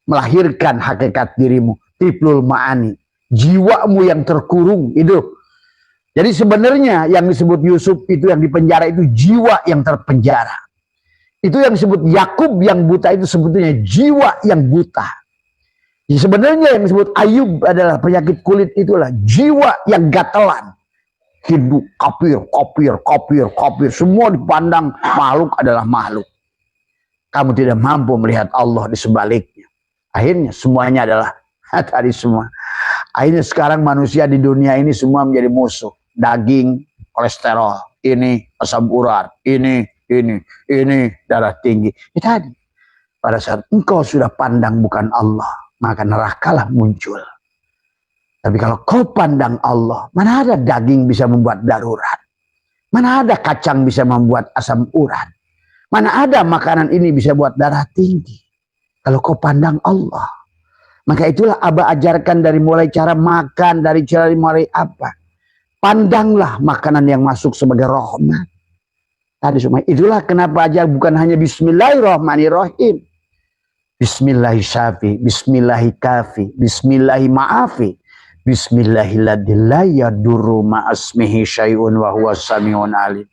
melahirkan hakikat dirimu, tiplul ma'ani, jiwamu yang terkurung itu. Jadi sebenarnya yang disebut Yusuf itu yang dipenjara itu jiwa yang terpenjara. Itu yang disebut Yakub yang buta itu sebetulnya jiwa yang buta. Ya, sebenarnya yang disebut Ayub adalah penyakit kulit itulah jiwa yang gatelan. Hidup kopir. Semua dipandang makhluk adalah makhluk. Kamu tidak mampu melihat Allah di sebaliknya. Akhirnya semuanya adalah tadi semua. Akhirnya sekarang manusia di dunia ini semua menjadi musuh. Daging, kolesterol, ini asam urat, ini darah tinggi. Itu tadi. Pada saat engkau sudah pandang bukan Allah, maka nerakalah muncul. Tapi kalau kau pandang Allah, mana ada daging bisa membuat darurat? Mana ada kacang bisa membuat asam urat? Mana ada makanan ini bisa buat darah tinggi? Kalau kau pandang Allah. Maka itulah Abah ajarkan dari mulai cara makan, dari cara mulai apa. Pandanglah makanan yang masuk sebagai rahmat. Tadi semua. Itulah kenapa ajar bukan hanya Bismillahirrahmanirrahim. Bismillahirrahmanirrahim. Bismillahirrahmanirrahim. Bismillahirrahmanirrahim. Bismillahirrahmanirrahim. Ma'asmihi syai'un wa huwa sami'un alim.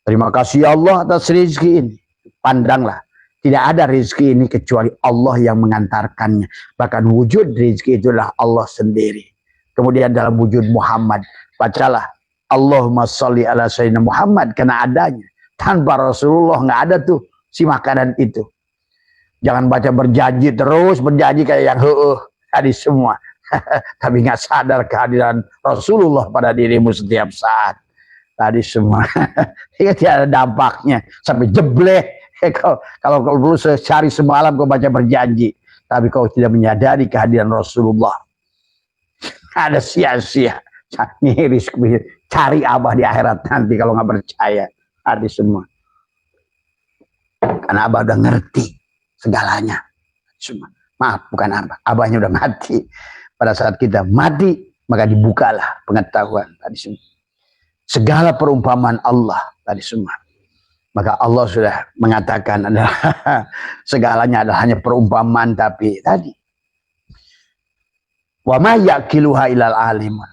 Terima kasih Allah atas rezeki ini. Pandanglah. Tidak ada rezeki ini kecuali Allah yang mengantarkannya. Bahkan wujud rezeki itulah Allah sendiri. Kemudian dalam wujud Muhammad. Bacalah. Allahumma sholli ala sayyidina Muhammad. Karena adanya. Tanpa Rasulullah nggak ada tuh si makanan itu. Jangan baca berjanji terus. Berjanji kayak yang tadi semua. Tapi nggak sadar kehadiran Rasulullah pada dirimu setiap saat. Tadi semua. Tidak ada dampaknya. Sampai jebleh. Kalau perlu cari semalam kau baca berjanji. Tapi kau tidak menyadari kehadiran Rasulullah. Ada sia-sia. Miris. Cari Abah di akhirat nanti kalau nggak percaya. Tadi semua. Karena Abah udah ngerti segalanya. Semua. Maaf, bukan Abah. Abahnya udah mati. Pada saat kita mati, maka dibukalah pengetahuan. Tadi semua. Segala perumpamaan Allah. Tadi semua. Maka Allah sudah mengatakan adalah segalanya adalah hanya perumpamaan. Tapi tadi. Wa ma yaqiluha ilal alimun.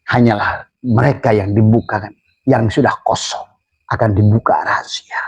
Hanyalah mereka yang dibukakan, yang sudah kosong akan dibuka rahasia.